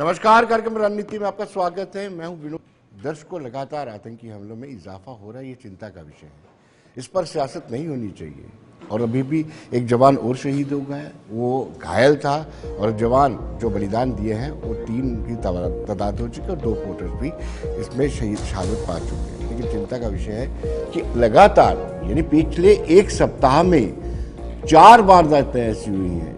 नमस्कार, कार्यक्रम रणनीति में आपका स्वागत है। मैं हूं विनोद। दर्शकों, लगातार आतंकी हमलों में इजाफा हो रहा है, ये चिंता का विषय है। इस पर सियासत नहीं होनी चाहिए। और अभी भी एक जवान और शहीद हो गया है, वो घायल था। और जवान जो बलिदान दिए हैं वो 3 की तादाद हो चुकी है और 2 पोर्टर्स भी इसमें शहादत पा चुके हैं। लेकिन चिंता का विषय है कि लगातार यानी पिछले 1 सप्ताह में 4 वारदातें ऐसी हुई हैं,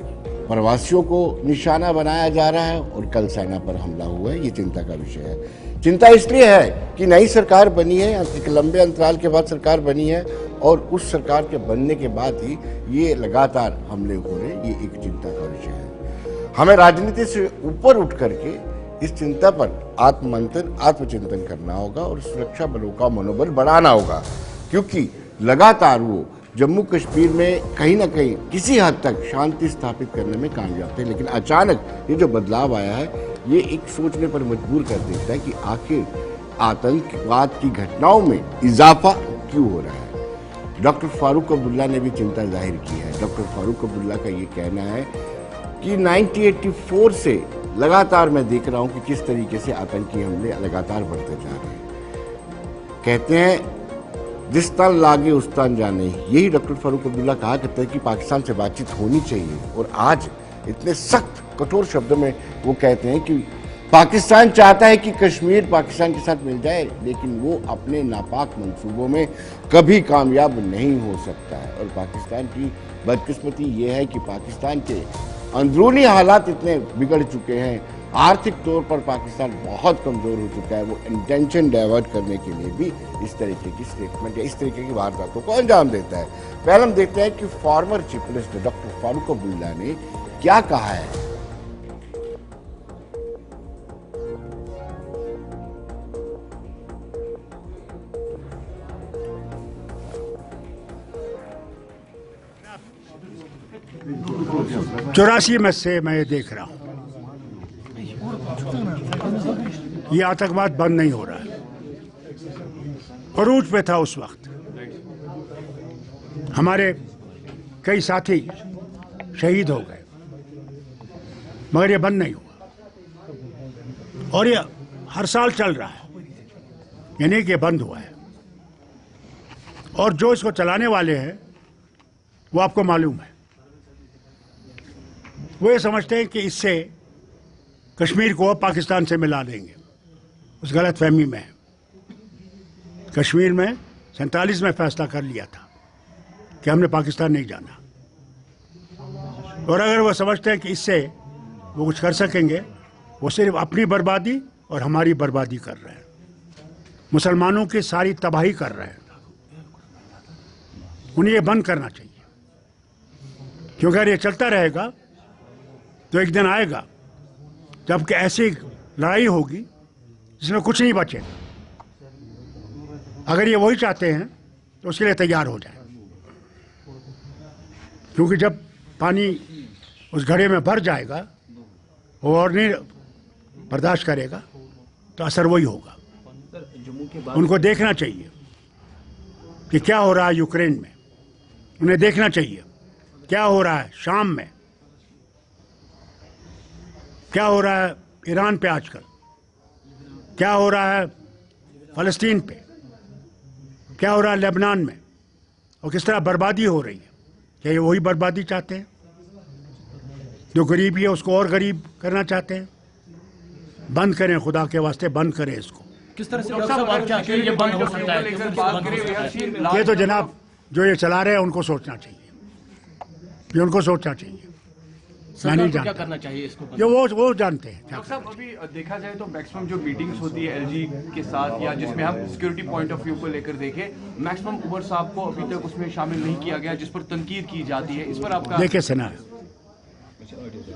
प्रवासियों को निशाना बनाया जा रहा है और कल सेना पर हमला हुआ है। ये चिंता का विषय है। चिंता इसलिए है कि नई सरकार बनी है, एक लंबे अंतराल के बाद सरकार बनी है और उस सरकार के बनने के बाद ही ये लगातार हमले हो रहे, ये एक चिंता का विषय है। हमें राजनीति से ऊपर उठ करके इस चिंता पर आत्ममंथन, आत्मचिंतन करना होगा और सुरक्षा बलों का मनोबल बढ़ाना होगा, क्योंकि लगातार वो जम्मू कश्मीर में कहीं ना कहीं किसी हद तक शांति स्थापित करने में कामयाब थे। लेकिन अचानक ये जो बदलाव आया है, ये एक सोचने पर मजबूर कर देता है कि आखिर आतंकवाद की घटनाओं में इजाफा क्यों हो रहा है। डॉक्टर फारूक अब्दुल्ला ने भी चिंता जाहिर की है। डॉक्टर फारूक अब्दुल्ला का ये कहना है कि 1984 से लगातार मैं देख रहा हूं कि किस तरीके से आतंकी हमले लगातार बढ़ते जा रहे हैं। कहते हैं जिस तान लागे उस तान जाने, यही डॉक्टर फारूक अब्दुल्ला कहा करते हैं कि पाकिस्तान से बातचीत होनी चाहिए। और आज इतने सख्त कठोर शब्दों में वो कहते हैं कि पाकिस्तान चाहता है कि कश्मीर पाकिस्तान के साथ मिल जाए, लेकिन वो अपने नापाक मंसूबों में कभी कामयाब नहीं हो सकता है। और पाकिस्तान की बदकिस्मती ये है कि पाकिस्तान के अंदरूनी हालात इतने बिगड़ चुके हैं, आर्थिक तौर पर पाकिस्तान बहुत कमज़ोर हो चुका है। वो इंटेंशन डाइवर्ट करने के लिए भी इस तरीके की स्टेटमेंट या इस तरीके की वारदातों को अंजाम देता है। पहले हम देखते हैं कि former chief minister doctor Farooq Abdullah ने क्या कहा है। चौरासी में से मैं ये देख रहा हूं, ये आतंकवाद बंद नहीं हो रहा है। अरूज पे था उस वक्त, हमारे कई साथी शहीद हो गए, मगर ये बंद नहीं हुआ और ये हर साल चल रहा है, यानी कि ये बंद हुआ है। और जो इसको चलाने वाले हैं वो आपको मालूम है, वो ये समझते हैं कि इससे कश्मीर को पाकिस्तान से मिला देंगे। उस गलत फहमी में है। कश्मीर में 47 में फैसला कर लिया था कि हमने पाकिस्तान नहीं जाना, और अगर वो समझते हैं कि इससे वो कुछ कर सकेंगे, वो सिर्फ अपनी बर्बादी और हमारी बर्बादी कर रहे हैं, मुसलमानों की सारी तबाही कर रहे हैं। उन्हें ये बंद करना चाहिए, क्योंकि अगर ये चलता रहेगा तो एक दिन आएगा जबकि ऐसी लड़ाई होगी जिसमें कुछ नहीं बचेगा। अगर ये वही चाहते हैं तो उसके लिए तैयार हो जाए, क्योंकि जब पानी उस घड़े में भर जाएगा वो और नहीं बर्दाश्त करेगा तो असर वही होगा। उनको देखना चाहिए कि क्या हो रहा है यूक्रेन में, उन्हें देखना चाहिए क्या हो रहा है शाम में, क्या हो रहा है ईरान पे आजकल, क्या हो रहा है फ़लस्तीन पे, क्या हो रहा है लेबनान में, और किस तरह बर्बादी हो रही है। क्या ये वही बर्बादी चाहते हैं? जो गरीबी है उसको और गरीब करना चाहते हैं। बंद करें, खुदा के वास्ते बंद करें इसको। किस तरह से ये बंद हो सकता है? ये तो जनाब जो ये चला रहे हैं उनको सोचना चाहिए, ये उनको सोचना चाहिए। मैं नहीं जानता क्या करना चाहिए इसको? ये वो जानते हैं। डॉक्टर साहब, अभी देखा जाए तो मैक्सिमम जो मीटिंग्स होती है एलजी के साथ, या जिसमें हम सिक्योरिटी पॉइंट ऑफ व्यू को लेकर देखें, मैक्सिमम उमर साहब को अभी तक उसमें शामिल नहीं किया गया, जिस पर तनकीद की जाती है। इस पर आपका देखिए सेना,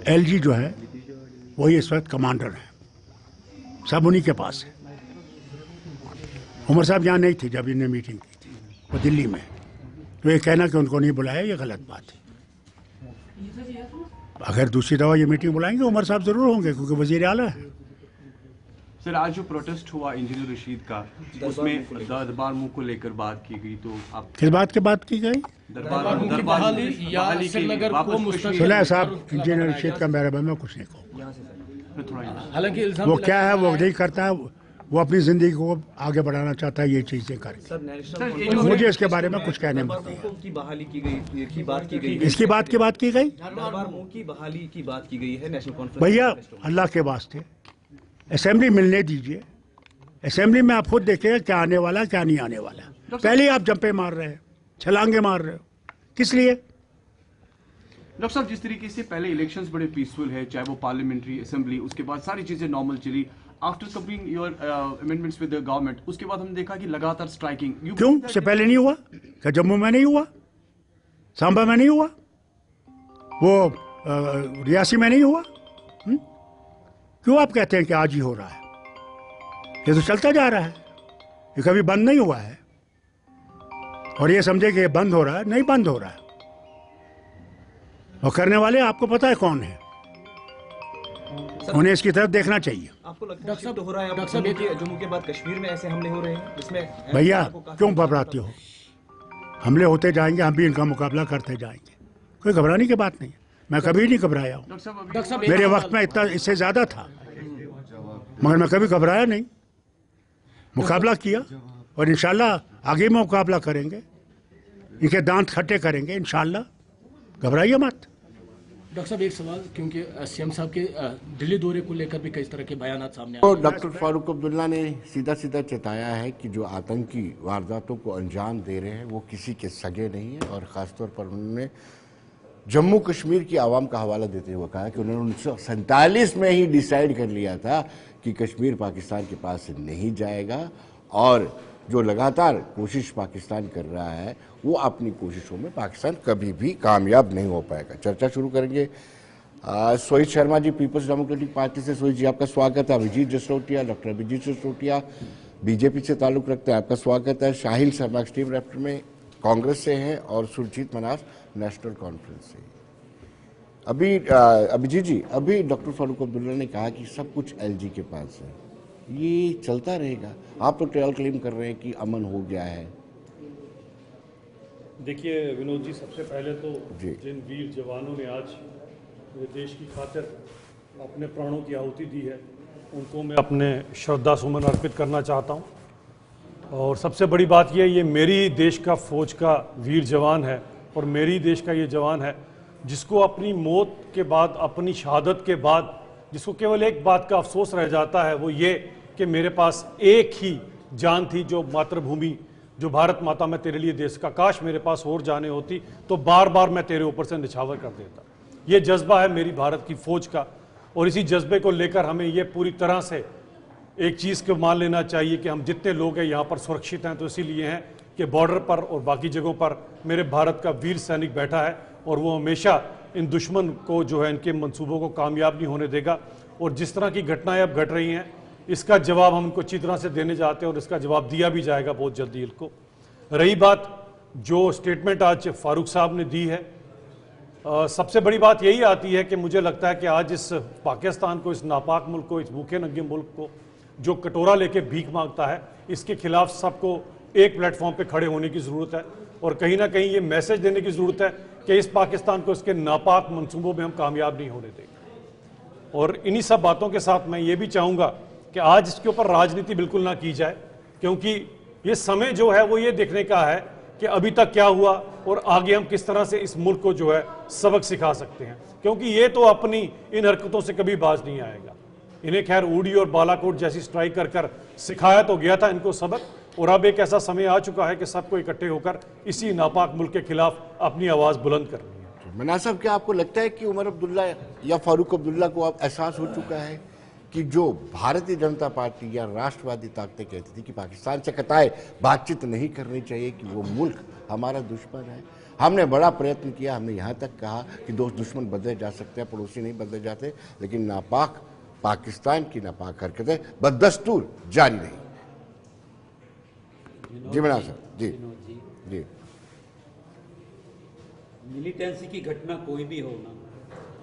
एलजी जो है वही इस वक्त कमांडर है, सब उन्हीं के पास है। उमर साहब यहाँ नहीं थे जब इन्हें मीटिंग की थी, वो दिल्ली में। तो ये कहना कि उनको नहीं बुलाया, ये गलत बात है। अगर दूसरी दफा ये मीटिंग बुलाएंगे उमर साहब जरूर होंगे, क्योंकि वजीर आला है। सर, आज जो प्रोटेस्ट हुआ इंजीनियर रशीद का, उसमें दरबार मुंह को लेकर बात की गई, तो आप किस बात की बात की गई? बहाली या श्रीनगर को सुना साहब, इंजीनियर रशीद का मेरे बारे में कुछ नहीं कहूँगा। मैं थोड़ा हालांकि इल्जाम वो क्या है वो नहीं करता है, वो अपनी जिंदगी को आगे बढ़ाना चाहता है ये चीजें करके। सर नेशनल ये कॉन्फ्रेंस मुझे इसके बारे में कुछ कहने मत दरबार मूव की बहाली की गई की बात की गई इसकी बात की गई। दरबार मूव की बहाली की बात की गई है नेशनल कॉन्फ्रेंस। भैया अल्लाह के वास्ते असेंबली मिलने दीजिए, असेंबली में आप खुद देखिएगा क्या आने वाला क्या नहीं आने वाला। पहले ही आप जंपे मार रहे हैं, छलांगे मार रहे हो, किस लिए? डॉक्टर साहब, जिस तरीके से पहले इलेक्शंस बड़े पीसफुल है, चाहे वो पार्लियामेंट्री असेंबली, उसके बाद सारी चीजें नॉर्मल चली, after coming your amendments with the government, उसके बाद हमने देखा कि लगातार स्ट्राइकिंग। क्यों उससे पहले नहीं हुआ? क्या जम्मू में नहीं हुआ, सांबा में नहीं हुआ, वो रियासी में नहीं हुआ? क्यों आप कहते हैं कि आज ही हो रहा है? ये तो चलता जा रहा है, ये कभी बंद नहीं हुआ है। और ये समझे कि ये बंद हो रहा है, नहीं बंद हो रहा है। और करने वाले आपको पता है कौन है, उन्हें इसकी तरफ देखना चाहिए। आपको लगता है शिफ्ट हो रहा है जम्मू के बाद कश्मीर में ऐसे हमले हो रहे हैं जिसमें भैया क्यों घबराते हो? हमले होते जाएंगे, हम भी इनका मुकाबला करते जाएंगे, कोई घबराने की बात नहीं। मैं कभी नहीं घबराया हूँ, डॉक्टर साहब मेरे वक्त में इतना इससे ज्यादा था, मगर मैं कभी घबराया नहीं, मुकाबला किया और इंशाल्लाह आगे में मुकाबला करेंगे, इनके दांत खट्टे करेंगे इंशाल्लाह, घबराइए मत। डॉक्टर साहब एक सवाल, क्योंकि सीएम साहब के दिल्ली दौरे को लेकर भी कई तरह के बयानात सामने तो आए। डॉक्टर फारूक अब्दुल्ला ने सीधा सीधा चेताया है कि जो आतंकी वारदातों को अंजाम दे रहे हैं वो किसी के सगे नहीं है। और ख़ासतौर पर उन्होंने जम्मू कश्मीर की आवाम का हवाला देते हुए कहा कि उन्होंने 1947 में ही डिसाइड कर लिया था कि कश्मीर पाकिस्तान के पास से नहीं जाएगा, और जो लगातार कोशिश पाकिस्तान कर रहा है वो अपनी कोशिशों में पाकिस्तान कभी भी कामयाब नहीं हो पाएगा। चर्चा शुरू करेंगे Sohit Sharma ji, peoples democratic party से। सोहित जी आपका स्वागत है। अभिजीत जसरोटिया, डॉक्टर अभिजीत जसरोटिया बीजेपी से ताल्लुक़ रखते हैं, आपका स्वागत है। शाहिल शर्मा एक्सट्रीम लेफ्ट में कांग्रेस से हैं और सुरजीत मनास नेशनल कॉन्फ्रेंस से। अभिजीत जी, अभी डॉक्टर फारूक अब्दुल्ला ने कहा कि सब कुछ एलजी के पास है, ये चलता रहेगा? आप तो ट्रेल क्लेम कर रहे हैं कि अमन हो गया है। देखिए विनोद जी, सबसे पहले तो जी। जिन वीर जवानों ने आज मेरे देश की खातिर अपने प्राणों की आहुति दी है, उनको मैं अपने श्रद्धा सुमन अर्पित करना चाहता हूं। और सबसे बड़ी बात ये मेरी देश का फौज का वीर जवान है और मेरी देश का ये जवान है जिसको अपनी मौत के बाद, अपनी शहादत के बाद, जिसको केवल एक बात का अफसोस रह जाता है, वो ये कि मेरे पास एक ही जान थी, जो मातृभूमि, जो भारत माता, मैं तेरे लिए देश का, काश मेरे पास और जाने होती तो बार बार मैं तेरे ऊपर से निछावर कर देता। ये जज्बा है मेरी भारत की फौज का, और इसी जज्बे को लेकर हमें ये पूरी तरह से एक चीज़ को मान लेना चाहिए कि हम जितने लोग हैं यहाँ पर सुरक्षित हैं तो इसीलिए हैं कि बॉर्डर पर और बाकी जगहों पर मेरे भारत का वीर सैनिक बैठा है, और वो हमेशा इन दुश्मन को जो है इनके मंसूबों को कामयाब नहीं होने देगा। और जिस तरह की घटनाएं अब घट रही हैं, इसका जवाब हम इनको अच्छी तरह से देने जाते हैं और इसका जवाब दिया भी जाएगा बहुत जल्दी इनको। रही बात जो स्टेटमेंट आज फारूक साहब ने दी है, सबसे बड़ी बात यही आती है कि मुझे लगता है कि आज इस पाकिस्तान को, इस नापाक मुल्क को, इस भूखे नंगे मुल्क को जो कटोरा लेके भीख मांगता है, इसके खिलाफ सबको एक प्लेटफॉर्म पे खड़े होने की ज़रूरत है। और कहीं ना कहीं ये मैसेज देने की ज़रूरत है कि इस पाकिस्तान को इसके नापाक मंसूबों में हम कामयाब नहीं होने देंगे। और इन्हीं सब बातों के साथ मैं ये भी चाहूँगा कि आज इसके ऊपर राजनीति बिल्कुल ना की जाए, क्योंकि ये समय जो है वो ये देखने का है कि अभी तक क्या हुआ और आगे हम किस तरह से इस मुल्क को जो है सबक सिखा सकते हैं, क्योंकि ये तो अपनी इन हरकतों से कभी बाज नहीं आएगा। इन्हें खैर उड़ी और बालाकोट जैसी स्ट्राइक कर कर सिखाया तो गया था इनको सबक, और अब एक ऐसा समय आ चुका है कि सबको इकट्ठे होकर इसी नापाक मुल्क के खिलाफ अपनी आवाज़ बुलंद करनी है। मना साहब, क्या आपको लगता है कि उमर अब्दुल्ला या फारूक अब्दुल्ला को अब एहसास हो चुका है कि जो भारतीय जनता पार्टी या राष्ट्रवादी ताकतें कहती थी कि पाकिस्तान से कतई बातचीत नहीं करनी चाहिए, कि वो मुल्क हमारा दुश्मन है? हमने बड़ा प्रयत्न किया, हमने यहाँ तक कहा कि दोस्त दुश्मन बदले जा सकते हैं, पड़ोसी नहीं बदले जाते, लेकिन नापाक पाकिस्तान की नापाक हरकतें बदस्तूर जारी रही। जी मना साहब। जी जी, मिलिटेंसी की घटना कोई भी हो ना,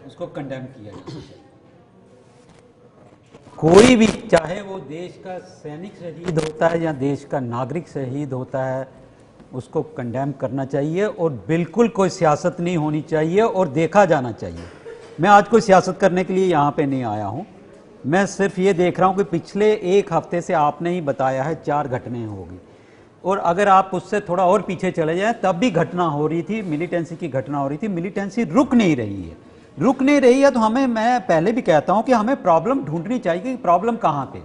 उसको कंडेम किया जाना चाहिए। कोई भी, चाहे वो देश का सैनिक शहीद होता है या देश का नागरिक शहीद होता है, उसको कंडेम करना चाहिए और बिल्कुल कोई सियासत नहीं होनी चाहिए और देखा जाना चाहिए। मैं आज कोई सियासत करने के लिए यहाँ पे नहीं आया हूँ, मैं सिर्फ ये देख रहा हूँ कि पिछले एक हफ्ते से आपने ही बताया है 4 घटनाएं होगी, और अगर आप उससे थोड़ा और पीछे चले जाएं तब भी घटना हो रही थी, मिलिटेंसी की घटना हो रही थी। मिलिटेंसी रुक नहीं रही है, तो हमें, मैं पहले भी कहता हूं कि हमें प्रॉब्लम ढूंढनी चाहिए कि प्रॉब्लम कहां पे,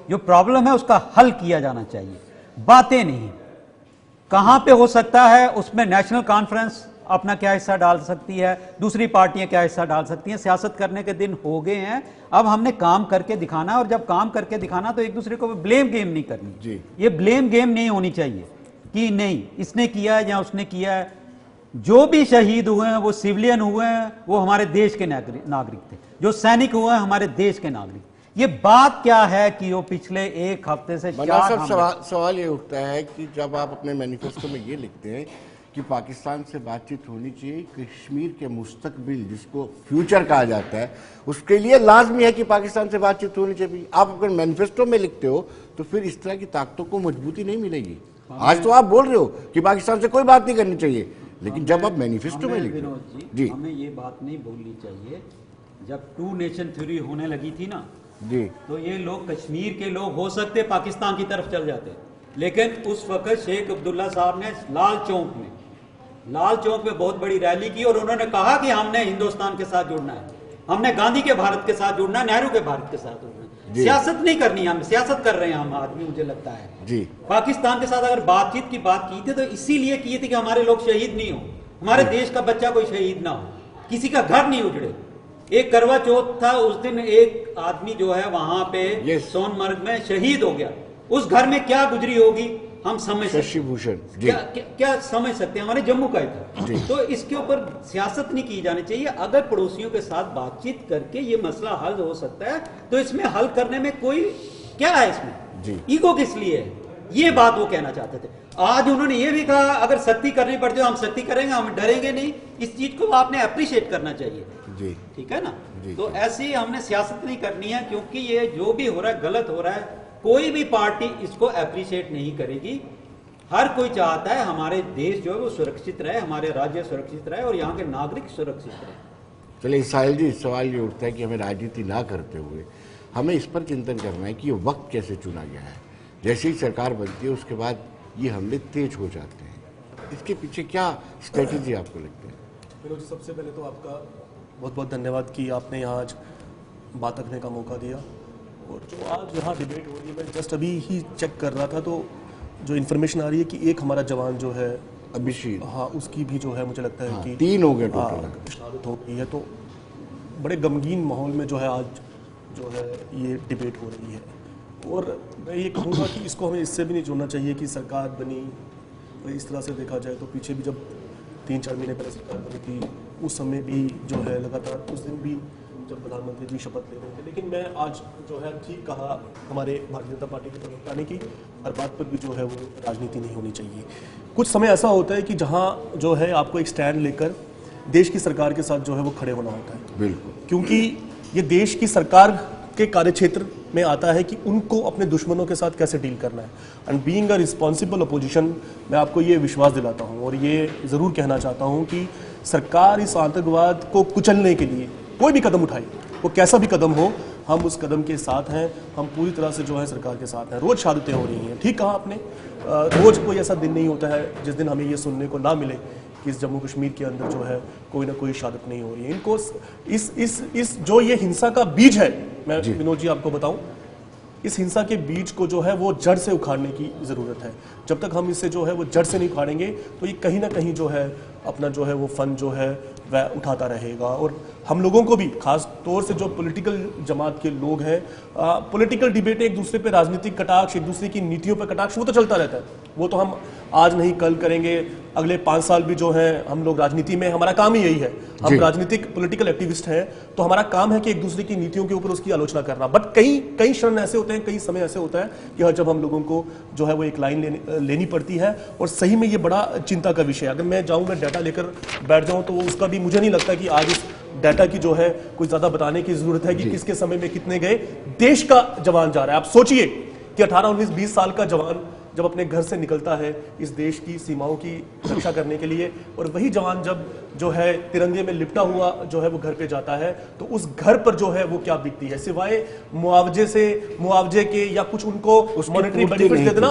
जो प्रॉब्लम है उसका हल किया जाना चाहिए, बातें नहीं। कहां पे हो सकता है उसमें नेशनल कॉन्फ्रेंस अपना क्या हिस्सा डाल सकती है, दूसरी पार्टियां क्या हिस्सा डाल सकती हैं। सियासत करने के दिन हो गए हैं, अब हमने काम करके दिखाना है, और जब काम करके दिखाना तो एक दूसरे को ब्लेम गेम नहीं करनी जी। ये ब्लेम गेम नहीं होनी चाहिए कि नहीं इसने किया है या उसने किया है। जो भी शहीद हुए हैं वो सिविलियन हुए हैं, वो हमारे देश के नागरिक थे। जो सैनिक हुए हैं हमारे देश के नागरिक। ये बात क्या है कि वो पिछले एक हफ्ते से मन्ना साहब, सवाल ये उठता है कि जब आप अपने मैनिफेस्टो में ये लिखते हैं कि पाकिस्तान से बातचीत होनी चाहिए, कश्मीर के मुस्तकबिल जिसको फ्यूचर कहा जाता है उसके लिए लाजमी है कि पाकिस्तान से बातचीत होनी चाहिए। आप अगर मैनिफेस्टो में लिखते हो तो फिर इस तरह की ताकतों को मजबूती नहीं मिलेगी। आज तो आप बोल रहे हो कि पाकिस्तान से कोई बात नहीं करनी चाहिए, लेकिन जब आप मैनिफेस्टो में लिखते हो जी, हमें ये बात नहीं बोलनी चाहिए। जब 2 नेशन थ्योरी होने लगी थी ना जी, तो ये लोग, कश्मीर के लोग हो सकते पाकिस्तान की तरफ चल जाते, लेकिन उस वक्त शेख अब्दुल्ला साहब ने लाल चौक में बहुत बड़ी रैली की और उन्होंने कहा कि हमने हिंदुस्तान के साथ जुड़ना है, हमने गांधी के भारत के साथ जुड़ना है, नेहरू के भारत के साथ जुड़ना है। सियासत नहीं करनी, हम सियासत कर रहे हैं हम आदमी, मुझे लगता है जी। पाकिस्तान के साथ अगर बातचीत की बात की थी तो इसीलिए की थी कि हमारे लोग शहीद नहीं हो, हमारे देश का बच्चा कोई शहीद ना हो, किसी का घर नहीं उजड़े। एक करवा चौथ था, उस दिन एक आदमी जो है वहां पे सोनमर्ग में शहीद हो गया। उस घर में क्या गुजरी होगी हम समझ शशि भूषण जी, क्या समझ सकते हैं, हमारे जम्मू का ही था। तो इसके ऊपर सियासत नहीं की जानी चाहिए। अगर पड़ोसियों के साथ बातचीत करके ये मसला हल हो सकता है तो इसमें हल करने में कोई क्या है, इसमें जी। ईगो किस लिए है, ये बात वो कहना चाहते थे। आज उन्होंने ये भी कहा अगर सख्ती करनी पड़ जाए हम सख्ती करेंगे, हम डरेंगे नहीं। इस चीज को आपने अप्रिशिएट करना चाहिए जी, ठीक है ना। जी। तो ऐसी हमने सियासत नहीं करनी है, क्योंकि ये जो भी हो रहा है गलत हो रहा है। कोई भी पार्टी इसको अप्रिशिएट नहीं करेगी। हर कोई चाहता है हमारे देश जो है वो सुरक्षित रहे, हमारे राज्य सुरक्षित रहे और यहाँ के नागरिक सुरक्षित रहे। चलिए साहिल जी, सवाल ये उठता है कि हमें राजनीति ना करते हुए हमें इस पर चिंतन करना है कि ये वक्त कैसे चुना गया है। जैसे ही सरकार बनती है उसके बाद ये हमले तेज हो जाते हैं, इसके पीछे क्या स्ट्रेटेजी आपको लगती है? विनोद जी, सबसे पहले तो आपका बहुत बहुत धन्यवाद कि आपने यहाँ आज बात रखने का मौका दिया। और जो आज यहाँ डिबेट हो रही है, मैं जस्ट अभी ही चेक कर रहा था तो जो इन्फॉर्मेशन आ रही है कि एक हमारा जवान जो है अभिषेक, हाँ, उसकी भी जो है मुझे लगता है कि 3 हो गए टोटल, शहादत हो गई है। तो बड़े गमगीन माहौल में जो है आज जो है ये डिबेट हो रही है। और मैं ये कहूँगा कि इसको हमें इससे भी नहीं जोड़ना चाहिए कि सरकार बनी, और इस तरह से देखा जाए तो पीछे भी जब 3-4 महीने पहले सरकार बनी थी उस समय भी जो है लगातार, उस दिन भी जब प्रधानमंत्री जी शपथ ले रहे थे। लेकिन मैं आज जो है ठीक कहा हमारे भारतीय जनता पार्टी के प्रवक्ता ने कि हर बात पर भी जो है वो राजनीति नहीं होनी चाहिए। कुछ समय ऐसा होता है कि जहाँ जो है आपको एक स्टैंड लेकर देश की सरकार के साथ जो है वो खड़े होना होता है। बिल्कुल, क्योंकि ये देश की सरकार के कार्यक्षेत्र में आता है कि उनको अपने दुश्मनों के साथ कैसे डील करना है। And being a responsible opposition, मैं आपको ये विश्वास दिलाता हूँ और ये ज़रूर कहना चाहता हूँ कि सरकार इस आतंकवाद को कुचलने के लिए कोई भी कदम उठाए, वो कैसा भी कदम हो, हम उस कदम के साथ हैं। हम पूरी तरह से जो है सरकार के साथ हैं। रोज़ शहादतें हो रही हैं, ठीक कहा आपने, रोज़ कोई ऐसा दिन नहीं होता है जिस दिन हमें ये सुनने को ना मिले कि इस जम्मू कश्मीर के अंदर जो है कोई ना कोई शहादत नहीं हो रही है। इनको इस जो ये हिंसा का बीज है, मैं विनोद जी आपको बताऊं, इस हिंसा के बीज को जो है वो जड़ से उखाड़ने की ज़रूरत है। जब तक हम इसे जो है वो जड़ से नहीं उखाड़ेंगे तो ये कहीं ना कहीं जो है अपना जो है वो फन जो है वह उठाता रहेगा। और हम लोगों को भी, खास तौर से जो पॉलिटिकल जमात के लोग हैं, पॉलिटिकल डिबेट एक दूसरे पे, राजनीतिक कटाक्ष, एक दूसरे की नीतियों पर कटाक्ष, वो तो चलता रहता है। वो तो हम आज नहीं कल करेंगे, अगले 5 साल भी जो है हम लोग राजनीति में, हमारा काम ही यही है। हम राजनीतिक पॉलिटिकल एक्टिविस्ट हैं तो हमारा काम है कि एक दूसरे की नीतियों के ऊपर उसकी आलोचना करना। बट कई क्षण ऐसे होते हैं, कई समय ऐसे होता है कि जब हम लोगों को जो है वो एक लाइन लेनी पड़ती है। और सही में ये बड़ा चिंता का विषय है। अगर मैं जाऊँगा डाटा लेकर बैठ जाऊँ तो उसका भी मुझे नहीं लगता कि आज इस डाटा की जो है कुछ ज्यादा बताने की जरूरत है कि किसके समय में कितने गए। देश का जवान जा रहा है। आप सोचिए कि 18, 19, 20 साल का जवान जब अपने घर से निकलता है इस देश की सीमाओं की रक्षा करने के लिए, और वही जवान जब जो है तिरंगे में लिपटा हुआ जो है वो घर पे जाता है, तो उस घर पर जो है वो क्या बीतती है, सिवाय मुआवजे के या कुछ उनको मॉनेटरी बेनिफिट दे देना,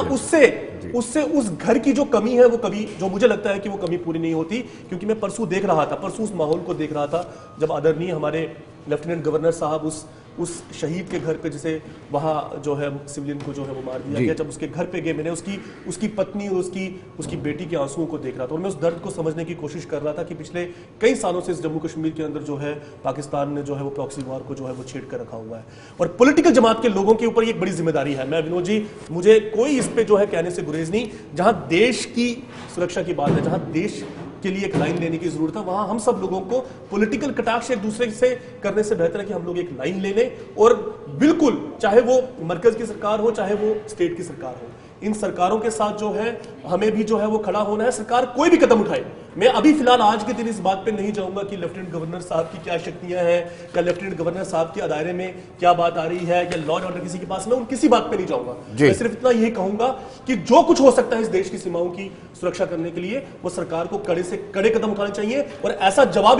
उससे उस घर की जो कमी है वो कभी, जो मुझे लगता है कि वो कमी पूरी नहीं होती। क्योंकि मैं परसों देख रहा था, परसों उस माहौल को देख रहा था जब आदरणीय हमारे लेफ्टिनेंट गवर्नर साहब उस शहीद के घर पे, जिसे वहाँ जो है सिविलियन को जो है वो मार दिया गया, जब उसके घर पे गए, मैंने उसकी पत्नी और उसकी बेटी के आंसुओं को देख रहा था, और मैं उस दर्द को समझने की कोशिश कर रहा था कि पिछले कई सालों से इस जम्मू कश्मीर के अंदर जो है पाकिस्तान ने जो है वो प्रॉक्सी वार को जो है वो छेड़ कर रखा हुआ है, और पॉलिटिकल जमात के लोगों के ऊपर ये एक बड़ी जिम्मेदारी है। मैं विनोद जी, मुझे कोई इस पे जो है कहने से गुरेज नहीं, जहां देश की सुरक्षा की बात है, जहां देश के लिए एक लाइन लेने की जरूरत है, वहां हम सब लोगों को पॉलिटिकल कटाक्ष एक दूसरे से करने से बेहतर है कि हम लोग एक लाइन ले लें, और बिल्कुल चाहे वो मरकज की सरकार हो चाहे वो स्टेट की सरकार हो, इन सरकारों के साथ जो है हमें भी जो है वो खड़ा होना है। सरकार कोई भी कदम उठाए, मैं अभी फिलहाल आज के दिन इस बात पे नहीं जाऊंगा कि लेफ्टिनेंट गवर्नर साहब की क्या शक्तियां हैं, या लेफ्टिनेंट गवर्नर साहब के दायरे में क्या बात आ रही है, या लॉ एंड ऑर्डर किसी के पास, मैं उन किसी बात पे नहीं जाऊंगा। मैं सिर्फ इतना यही कहूंगा कि जो कुछ हो सकता है इस देश की सीमाओं की सुरक्षा करने के लिए, वो सरकार को कड़े से कड़े कदम उठाने चाहिए, और ऐसा जवाब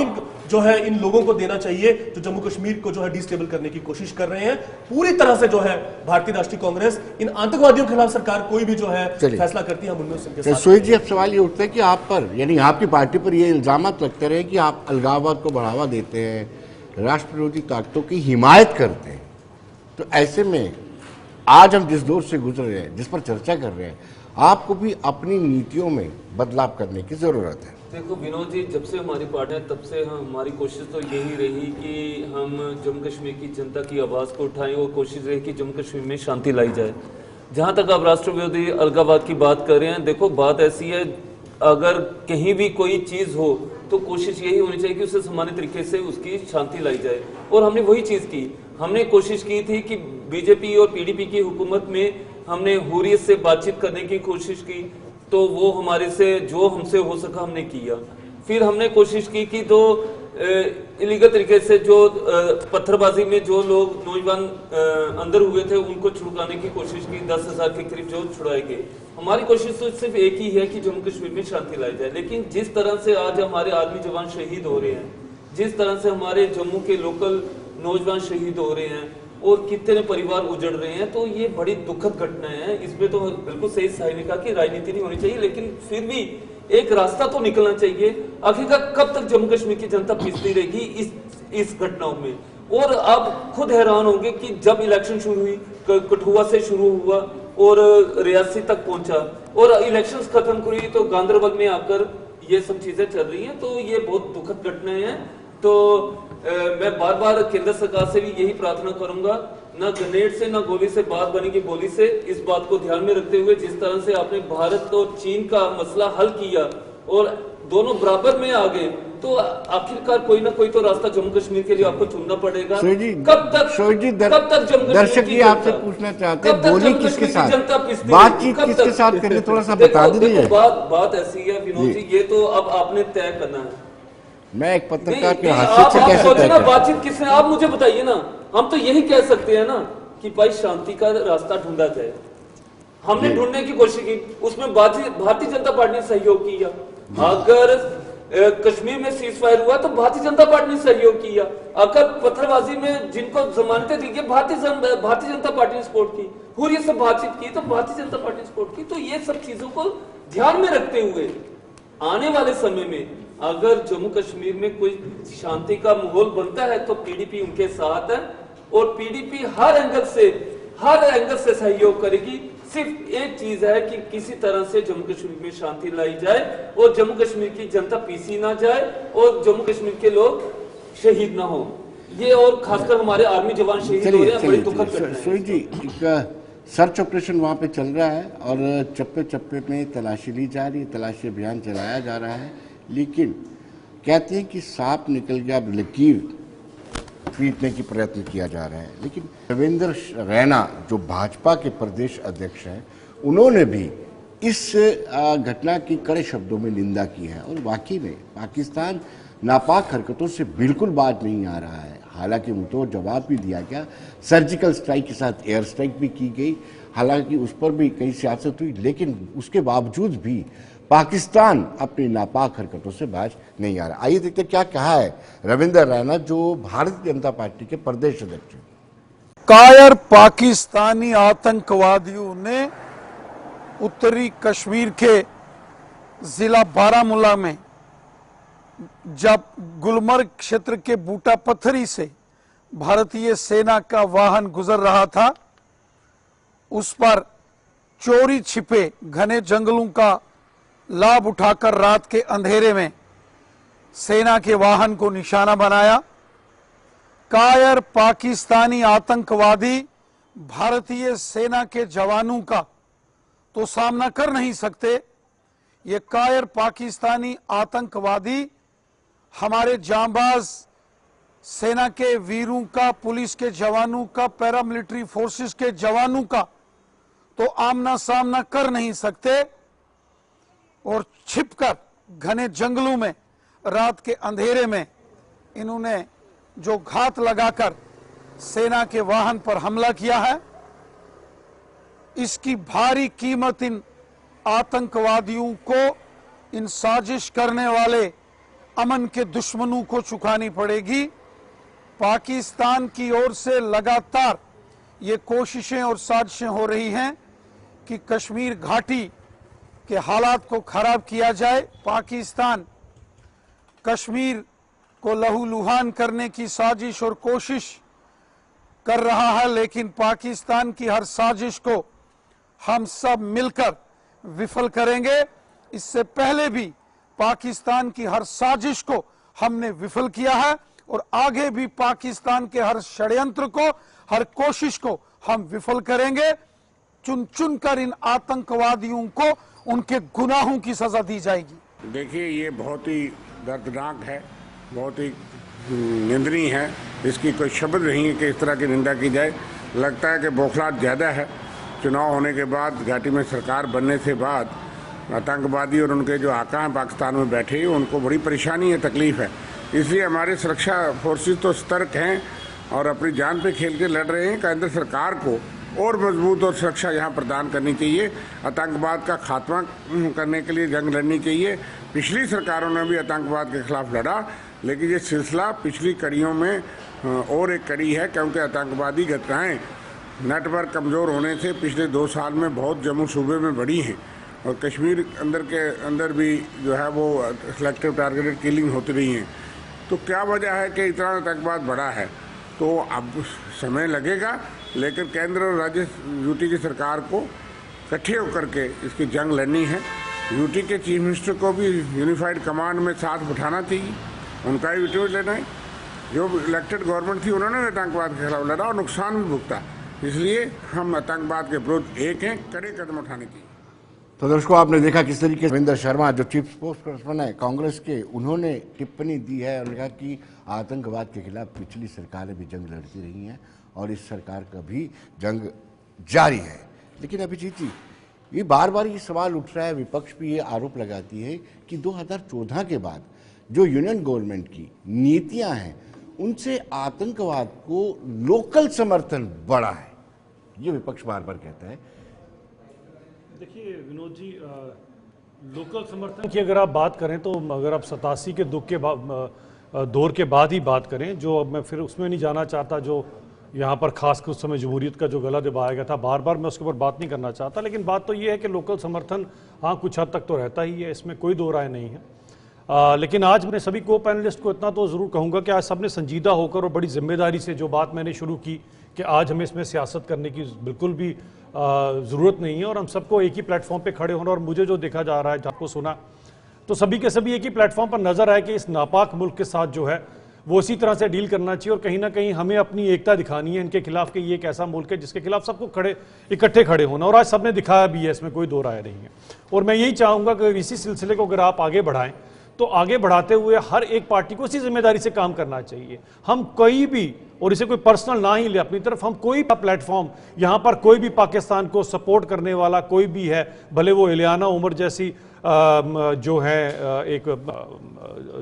जो है इन लोगों को देना चाहिए जो जम्मू कश्मीर को जो है डिस्टेबल करने की कोशिश कर रहे हैं। पूरी तरह से जो है भारतीय राष्ट्रीय कांग्रेस इन आतंकवादियों के खिलाफ सरकार कोई भी जो है फैसला करती है, हम उनमें उनके साथ। सुहेल जी, अब सवाल ये उठता है कि आप पर, यानी आपकी पार्टी पर ये इल्जामात लगते रहे कि आप अलगाववाद को बढ़ावा देते हैं, राष्ट्र विरोधी ताकतों की हिमायत करते हैं, तो ऐसे में आज हम जिस दौर से गुजर रहे हैं, जिस पर चर्चा कर रहे हैं, आपको भी अपनी नीतियों में बदलाव करने की जरूरत है। देखो विनोद जी, जब से हमारी पार्टी है तब से हमारी कोशिश तो यही रही कि हम जम्मू कश्मीर की जनता की आवाज़ को उठाएं, और कोशिश रही कि जम्मू कश्मीर में शांति लाई जाए। जहाँ तक आप राष्ट्र विरोधी अलगाववाद की बात कर रहे हैं, देखो बात ऐसी है, अगर कहीं भी कोई चीज़ हो तो कोशिश यही होनी चाहिए कि उसे सामान्य तरीके से उसकी शांति लाई जाए, और हमने वही चीज़ की। हमने कोशिश की थी कि बीजेपी और पीडीपी की हुकूमत में हमने हुर्रियत से बातचीत करने की कोशिश की, तो वो हमारे से जो हमसे हो सका हमने किया। फिर हमने कोशिश की कि तो इलीगल तरीके से जो पत्थरबाजी में जो लोग नौजवान अंदर हुए थे उनको छुड़ाने की कोशिश की, 10,000 के करीब जो छुड़ाए गए। हमारी कोशिश तो सिर्फ एक ही है कि जम्मू कश्मीर में शांति लाई जाए। लेकिन जिस तरह से आज हमारे आर्मी जवान शहीद हो रहे हैं, जिस तरह से हमारे जम्मू के लोकल नौजवान शहीद हो रहे हैं और कितने परिवार उजड़ रहे हैं, तो ये बड़ी दुखद घटनाएं हैं। इसमें तो बिल्कुल सही साहिब ने कहा कि राजनीति नहीं होनी चाहिए, लेकिन फिर भी एक रास्ता तो निकलना चाहिए। आखिरकार कब तक जम्मू कश्मीर की जनता पिसती रहेगी इस घटनाओं में। और आप खुद हैरान होंगे कि जब इलेक्शन शुरू हुई, कठुआ से शुरू हुआ और रियासी तक पहुंचा, और इलेक्शंस खत्म हुई तो गांधरबल में आकर ये सब चीजें चल रही हैं, तो ये बहुत दुखद घटनाएं हैं। तो मैं बार बार केंद्र सरकार से भी यही प्रार्थना करूंगा, ना ग्रेनेड से ना गोली से बात बनेगी बोली से। इस बात को ध्यान में रखते हुए जिस तरह से आपने भारत और चीन का मसला हल किया और दोनों बराबर में आ गए, तो आखिरकार कोई ना कोई तो रास्ता जम्मू कश्मीर के लिए आपको चुनना पड़ेगा। कब तक जम्मू दर्शक ये आपसे पूछना चाहते हैं, बोली किसके साथ, बातचीत किसके साथ करें, थोड़ा सा बता दीजिए। बात ऐसी है विनोद जी, ये तो अब आपने तय करना है। मैं एक पत्रकार के हाथ से कैसे तय करूं? बातचीत किसने, आप मुझे बताइए ना। हम तो यही कह सकते हैं ना कि भाई शांति का रास्ता ढूंढा जाए। हमने ढूंढने की कोशिश की, उसमें भारतीय जनता पार्टी ने सहयोग किया। अगर कश्मीर में सीज फायर हुआ तो भारतीय जनता पार्टी ने सहयोग किया। अगर पत्थरबाजी में जिनको जमानतें दी गई, भारतीय जनता पार्टी ने सपोर्ट की। हुर्रियत से बातचीत की तो भारतीय जनता पार्टी ने सपोर्ट की। तो ये सब चीजों को ध्यान में रखते हुए आने वाले समय में अगर जम्मू कश्मीर में कोई शांति का माहौल बनता है तो पीडीपी उनके साथ है, और पीडीपी हर एंगल से सहयोग करेगी। सिर्फ एक चीज है कि किसी तरह से जम्मू कश्मीर में शांति लाई जाए और जम्मू कश्मीर की जनता पीसी ना जाए और जम्मू कश्मीर के लोग शहीद ना हो। ये और खासकर हमारे आर्मी जवान शहीद हो रहे हैं, बड़ी दुखद घटना है। सुहेल जी, एक सर्च ऑपरेशन वहाँ पे चल रहा है और चप्पे चप्पे में तलाशी ली जा रही है, तलाशी अभियान चलाया जा रहा है, लेकिन कहते हैं कि सांप निकल गया, अब लकीर पीटने की प्रयत्न किया जा रहा है। लेकिन देवेंद्र रैना जो भाजपा के प्रदेश अध्यक्ष हैं, उन्होंने भी इस घटना की कड़े शब्दों में निंदा की है और वाकई में पाकिस्तान नापाक हरकतों से बिल्कुल बात नहीं आ रहा है। हालांकि मुंहतोड़ जवाब भी दिया गया, सर्जिकल स्ट्राइक के साथ एयर स्ट्राइक भी की गई। हालांकि उस पर भी कई सियासत हुई, लेकिन उसके बावजूद भी पाकिस्तान अपनी नापाक हरकतों से बाज नहीं आ रहा। आइए देखते क्या कहा है रविंदर रैना, जो भारतीय जनता पार्टी के प्रदेश अध्यक्ष हैं। कायर पाकिस्तानी आतंकवादियों ने उत्तरी कश्मीर के जिला बारामूला में जब गुलमर्ग क्षेत्र के बूटा पत्थरी से भारतीय सेना का वाहन गुजर रहा था, उस पर चोरी छिपे घने जंगलों का लाभ उठाकर रात के अंधेरे में सेना के वाहन को निशाना बनाया। कायर पाकिस्तानी आतंकवादी भारतीय सेना के जवानों का तो सामना कर नहीं सकते, ये कायर पाकिस्तानी आतंकवादी हमारे जांबाज सेना के वीरों का, पुलिस के जवानों का, पैरामिलिट्री फोर्सेस के जवानों का तो आमना सामना कर नहीं सकते, और छिपकर घने जंगलों में रात के अंधेरे में इन्होंने जो घात लगाकर सेना के वाहन पर हमला किया है, इसकी भारी कीमत इन आतंकवादियों को, इन साजिश करने वाले अमन के दुश्मनों को चुकानी पड़ेगी। पाकिस्तान की ओर से लगातार ये कोशिशें और साजिशें हो रही हैं कि कश्मीर घाटी के हालात को खराब किया जाए। पाकिस्तान कश्मीर को लहूलुहान करने की साजिश और कोशिश कर रहा है, लेकिन पाकिस्तान की हर साजिश को हम सब मिलकर विफल करेंगे। इससे पहले भी पाकिस्तान की हर साजिश को हमने विफल किया है और आगे भी पाकिस्तान के हर षड्यंत्र को, हर कोशिश को हम विफल करेंगे। चुन चुन कर इन आतंकवादियों को उनके गुनाहों की सजा दी जाएगी। देखिए, ये बहुत ही दर्दनाक है, बहुत ही निंदनीय है, इसकी कोई शब्द नहीं है कि इस तरह की निंदा की जाए। लगता है कि बौखलाहट ज़्यादा है। चुनाव होने के बाद, घाटी में सरकार बनने से बाद आतंकवादी और उनके जो आका हैं पाकिस्तान में बैठे हैं, उनको बड़ी परेशानी है, तकलीफ है। इसलिए हमारे सुरक्षा फोर्सेस तो सतर्क हैं और अपनी जान पे खेल के लड़ रहे हैं। केंद्र सरकार को और मजबूत और सुरक्षा यहाँ प्रदान करनी चाहिए। आतंकवाद का खात्मा करने के लिए जंग लड़नी चाहिए। पिछली सरकारों ने भी आतंकवाद के खिलाफ लड़ा, लेकिन ये सिलसिला पिछली कड़ियों में और एक कड़ी है, क्योंकि आतंकवादी घटनाएं नेटवर्क कमज़ोर होने से पिछले 2 साल में बहुत जम्मू सूबे में बढ़ी हैं और कश्मीर अंदर भी जो है वो सिलेक्टिव टारगेटेड किलिंग होती रही हैं। तो क्या वजह है कि इतना आतंकवाद बढ़ा है? तो अब समय लगेगा, लेकिन केंद्र और राज्य यूटी की सरकार को इकट्ठे होकर के इसकी जंग लड़नी है। यूटी के चीफ मिनिस्टर को भी यूनिफाइड कमांड में साथ बिठाना चाहिए, उनका ही विटो लेना है। जो इलेक्टेड गवर्नमेंट थी, उन्होंने भी आतंकवाद के खिलाफ लड़ा और नुकसान भी भुगता। इसलिए हम आतंकवाद के विरुद्ध एक हैं, कड़े कदम उठाने चाहिए। तो दर्शकों, आपने देखा किस तरीके से रविंदर शर्मा, जो चीफ स्पोक्स पर्सन है कांग्रेस के, उन्होंने टिप्पणी दी है और कहा कि आतंकवाद के खिलाफ पिछली सरकारें भी जंग लड़ती रही हैं और इस सरकार का भी जंग जारी है। लेकिन अभिजीत जी, ये बार बार ये सवाल उठ रहा है, विपक्ष भी ये आरोप लगाती है कि 2014 के बाद जो यूनियन गवर्नमेंट की नीतियां हैं, उनसे आतंकवाद को लोकल समर्थन बढ़ा है। ये विपक्ष बार बार कहता है। देखिए विनोद जी, लोकल समर्थन की अगर आप बात करें तो अगर आप 87 के दुख के दौर के बाद ही बात करें, जो अब मैं फिर उसमें नहीं जाना चाहता, जो यहाँ पर खासकर उस समय जमहूरियत का जो गला दबाया गया था, बार बार मैं उसके ऊपर बात नहीं करना चाहता। लेकिन बात तो ये है कि लोकल समर्थन हाँ कुछ हद तक तो रहता ही है, इसमें कोई दो राय नहीं है। लेकिन आज मैं सभी को पैनलिस्ट को इतना तो ज़रूर कहूँगा कि आज सबने संजीदा होकर और बड़ी जिम्मेदारी से जो बात मैंने शुरू की कि आज हमें इसमें सियासत करने की बिल्कुल भी ज़रूरत नहीं है और हम सबको एक ही प्लेटफॉर्म पे खड़े होना, और मुझे जो देखा जा रहा है, आपको सुना, तो सभी के सभी एक ही प्लेटफॉर्म पर नजर आए कि इस नापाक मुल्क के साथ जो है वो इसी तरह से डील करना चाहिए और कहीं ना कहीं हमें अपनी एकता दिखानी है इनके खिलाफ कि ये एक ऐसा मुल्क है जिसके खिलाफ सबको इकट्ठे खड़े होना, और आज सबने दिखाया भी है, इसमें कोई दो राय नहीं है। और मैं यही चाहूँगा कि इसी सिलसिले को अगर आप आगे बढ़ाएं तो आगे बढ़ाते हुए हर एक पार्टी को इसी जिम्मेदारी से काम करना चाहिए। हम कोई भी, और इसे कोई पर्सनल ना ही ले अपनी तरफ, हम कोई प्लेटफॉर्म यहाँ पर कोई भी पाकिस्तान को सपोर्ट करने वाला कोई भी है, भले वो इलियाना उमर जैसी जो है एक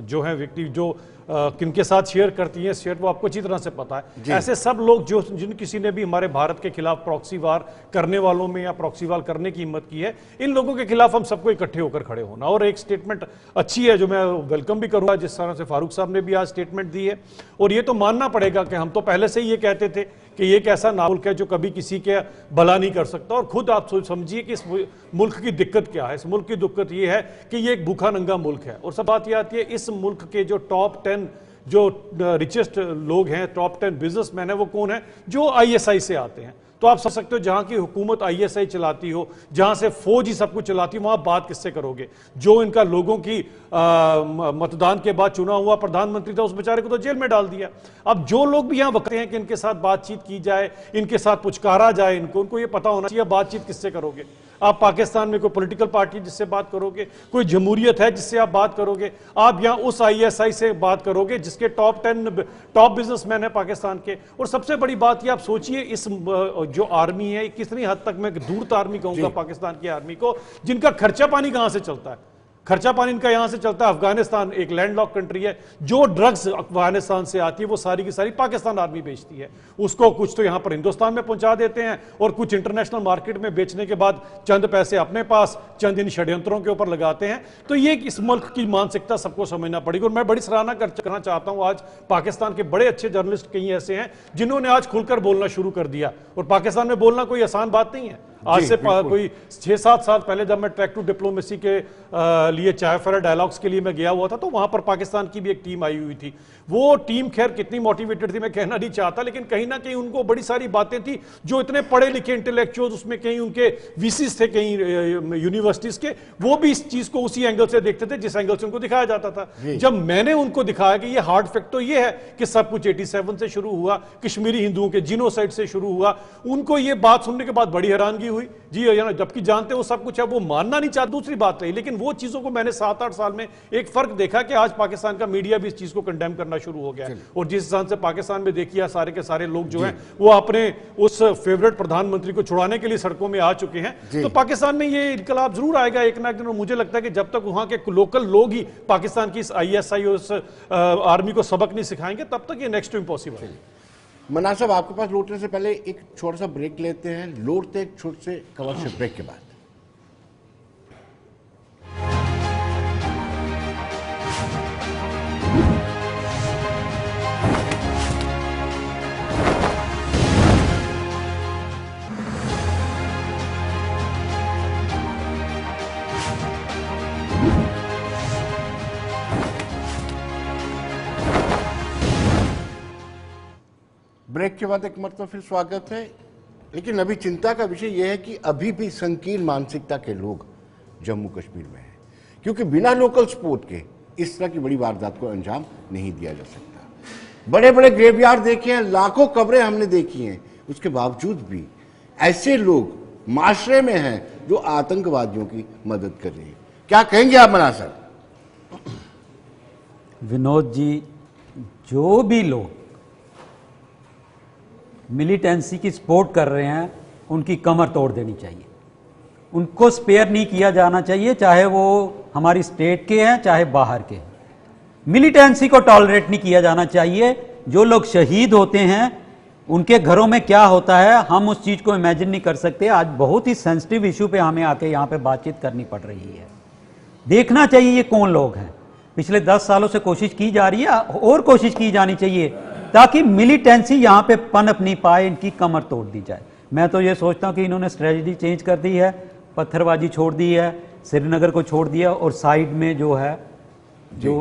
जो है व्यक्ति जो किनके साथ शेयर करती हैं शेयर, वो आपको अच्छी तरह से पता है। ऐसे सब लोग जो जिन किसी ने भी हमारे भारत के खिलाफ प्रॉक्सी वार करने वालों में या प्रॉक्सी वार करने की हिम्मत की है, इन लोगों के खिलाफ हम सबको इकट्ठे होकर खड़े होना। और एक स्टेटमेंट अच्छी है जो मैं वेलकम भी करूंगा, जिस तरह से फारूक साहब ने भी आज स्टेटमेंट दी है। और ये तो मानना पड़ेगा कि हम तो पहले से ही ये कहते थे कि ये एक ऐसा मुल्क है जो कभी किसी के भला नहीं कर सकता। और खुद आप समझिए कि इस मुल्क की दिक्कत क्या है। इस मुल्क की दिक्कत ये है कि ये एक भूखा नंगा मुल्क है। और सब बात ये आती है, इस मुल्क के जो टॉप 10 जो रिचेस्ट लोग हैं, टॉप 10 बिजनेसमैन है, वो कौन है? जो ISI से आते हैं। तो आप समझ सकते हो जहां की हुकूमत ISI चलाती हो, जहां से फौज ही सब कुछ चलाती हो, वहां बात किससे करोगे? जो इनका लोगों की मतदान के बाद चुना हुआ प्रधानमंत्री था, उस बेचारे को तो जेल में डाल दिया। अब जो लोग भी यहां बकते हैं कि इनके साथ बातचीत की जाए, इनके साथ पुचकारा जाए, उनको ये पता होना चाहिए बातचीत किससे करोगे। आप पाकिस्तान में कोई पॉलिटिकल पार्टी जिससे बात करोगे, कोई जमहूरियत है जिससे आप बात करोगे, आप यहां उस ISI से बात करोगे जिसके टॉप 10 टॉप बिजनेसमैन है पाकिस्तान के। और सबसे बड़ी बात ये आप सोचिए, इस जो आर्मी है कितनी हद तक, मैं धूर्त आर्मी कहूंगा पाकिस्तान की आर्मी को, जिनका खर्चा पानी कहां से चलता है? खर्चा पानी इनका यहां से चलता है। अफगानिस्तान एक लैंडलॉक कंट्री है, जो ड्रग्स अफगानिस्तान से आती है वो सारी की सारी पाकिस्तान आर्मी बेचती है। उसको कुछ तो यहां पर हिंदुस्तान में पहुंचा देते हैं और कुछ इंटरनेशनल मार्केट में बेचने के बाद चंद पैसे अपने पास, चंद इन षड्यंत्रों के ऊपर लगाते हैं। तो ये इस मुल्क की मानसिकता सबको समझना पड़ेगी। और मैं बड़ी सराहना करना चाहता हूं, आज पाकिस्तान के बड़े अच्छे जर्नलिस्ट कई ऐसे हैं जिन्होंने आज खुलकर बोलना शुरू कर दिया। और पाकिस्तान में बोलना कोई आसान बात नहीं है। आज से कोई 6-7 साल पहले जब मैं ट्रैक टू डिप्लोमेसी के लिए चाय फेयर डायलॉग्स के लिए मैं गया हुआ था, तो वहां पर पाकिस्तान की भी एक टीम आई हुई थी। वो टीम खैर कितनी मोटिवेटेड थी मैं कहना नहीं चाहता, लेकिन कहीं ना कहीं उनको बड़ी सारी बातें थी जो इतने पढ़े लिखे इंटेलेक्चुअल्स, उसमें कहीं उनके VCs थे, कहीं यूनिवर्सिटीज के, वो भी इस चीज को उसी एंगल से देखते थे जिस एंगल से उनको दिखाया जाता था। जब मैंने उनको दिखाया कि ये हार्ड फैक्ट तो ये है कि सब कुछ 87 से शुरू हुआ, कश्मीरी हिंदुओं के जीनोसाइड से शुरू हुआ, उनको ये बात सुनने के बाद बड़ी हैरानगी हुई। जी, जबकि जानते हो सब कुछ है, वो मानना नहीं चाहते, दूसरी बात रही। लेकिन वो चीजों को मैंने 7-8 साल में एक फर्क देखा कि आज पाकिस्तान का मीडिया भी इस चीज को कंडेम करना शुरू हो गया है। और जिस हिसाब से पाकिस्तान में देखिए सारे के सारे लोग जो हैं वो अपने उस फेवरेट प्रधानमंत्री को छुड़ाने के लिए सड़कों में आ चुके हैं। तो पाकिस्तान में ये इनकलाब जरूर आएगा एक ना एक दिन। मुझे लगता है कि जब तक वहां के लोकल लोग ही पाकिस्तान की इस ISI और इस आर्मी को सबक नहीं सिखाएंगे, तब तक ये नेक्स्ट टू इम्पॉसिबल है। मना साहब, आपके पास लौटने से पहले एक छोटा सा ब्रेक लेते हैं, लौटते एक छोटे से कमर्शियल ब्रेक के बाद। ब्रेक के बाद एक मरतबा फिर स्वागत है। लेकिन अभी चिंता का विषय यह है कि अभी भी संकीर्ण मानसिकता के लोग जम्मू कश्मीर में हैं, क्योंकि बिना लोकल सपोर्ट के इस तरह की बड़ी वारदात को अंजाम नहीं दिया जा सकता। बड़े बड़े ग्रेवयार्ड देखे हैं, लाखों कब्रें हमने देखी हैं, उसके बावजूद भी ऐसे लोग माशरे में हैं जो आतंकवादियों की मदद कर रहे हैं। क्या कहेंगे आप मना साहब? विनोद जी, जो भी लोग मिलिटेंसी की सपोर्ट कर रहे हैं उनकी कमर तोड़ देनी चाहिए। उनको स्पेयर नहीं किया जाना चाहिए, चाहे वो हमारी स्टेट के हैं चाहे बाहर के हैं। मिलिटेंसी को टॉलरेट नहीं किया जाना चाहिए। जो लोग शहीद होते हैं उनके घरों में क्या होता है हम उस चीज को इमेजिन नहीं कर सकते। आज बहुत ही सेंसिटिव इशू पे हमें आके यहाँ पे बातचीत करनी पड़ रही है। देखना चाहिए ये कौन लोग हैं। पिछले 10 सालों से कोशिश की जा रही है और कोशिश की जानी चाहिए ताकि मिलिटेंसी यहां पे पनप नहीं पाए, इनकी कमर तोड़ दी जाए। मैं तो ये सोचता हूं कि इन्होंने स्ट्रेटजी चेंज कर दी है, पत्थरबाजी छोड़ दी है, श्रीनगर को छोड़ दिया और साइड में जो है जो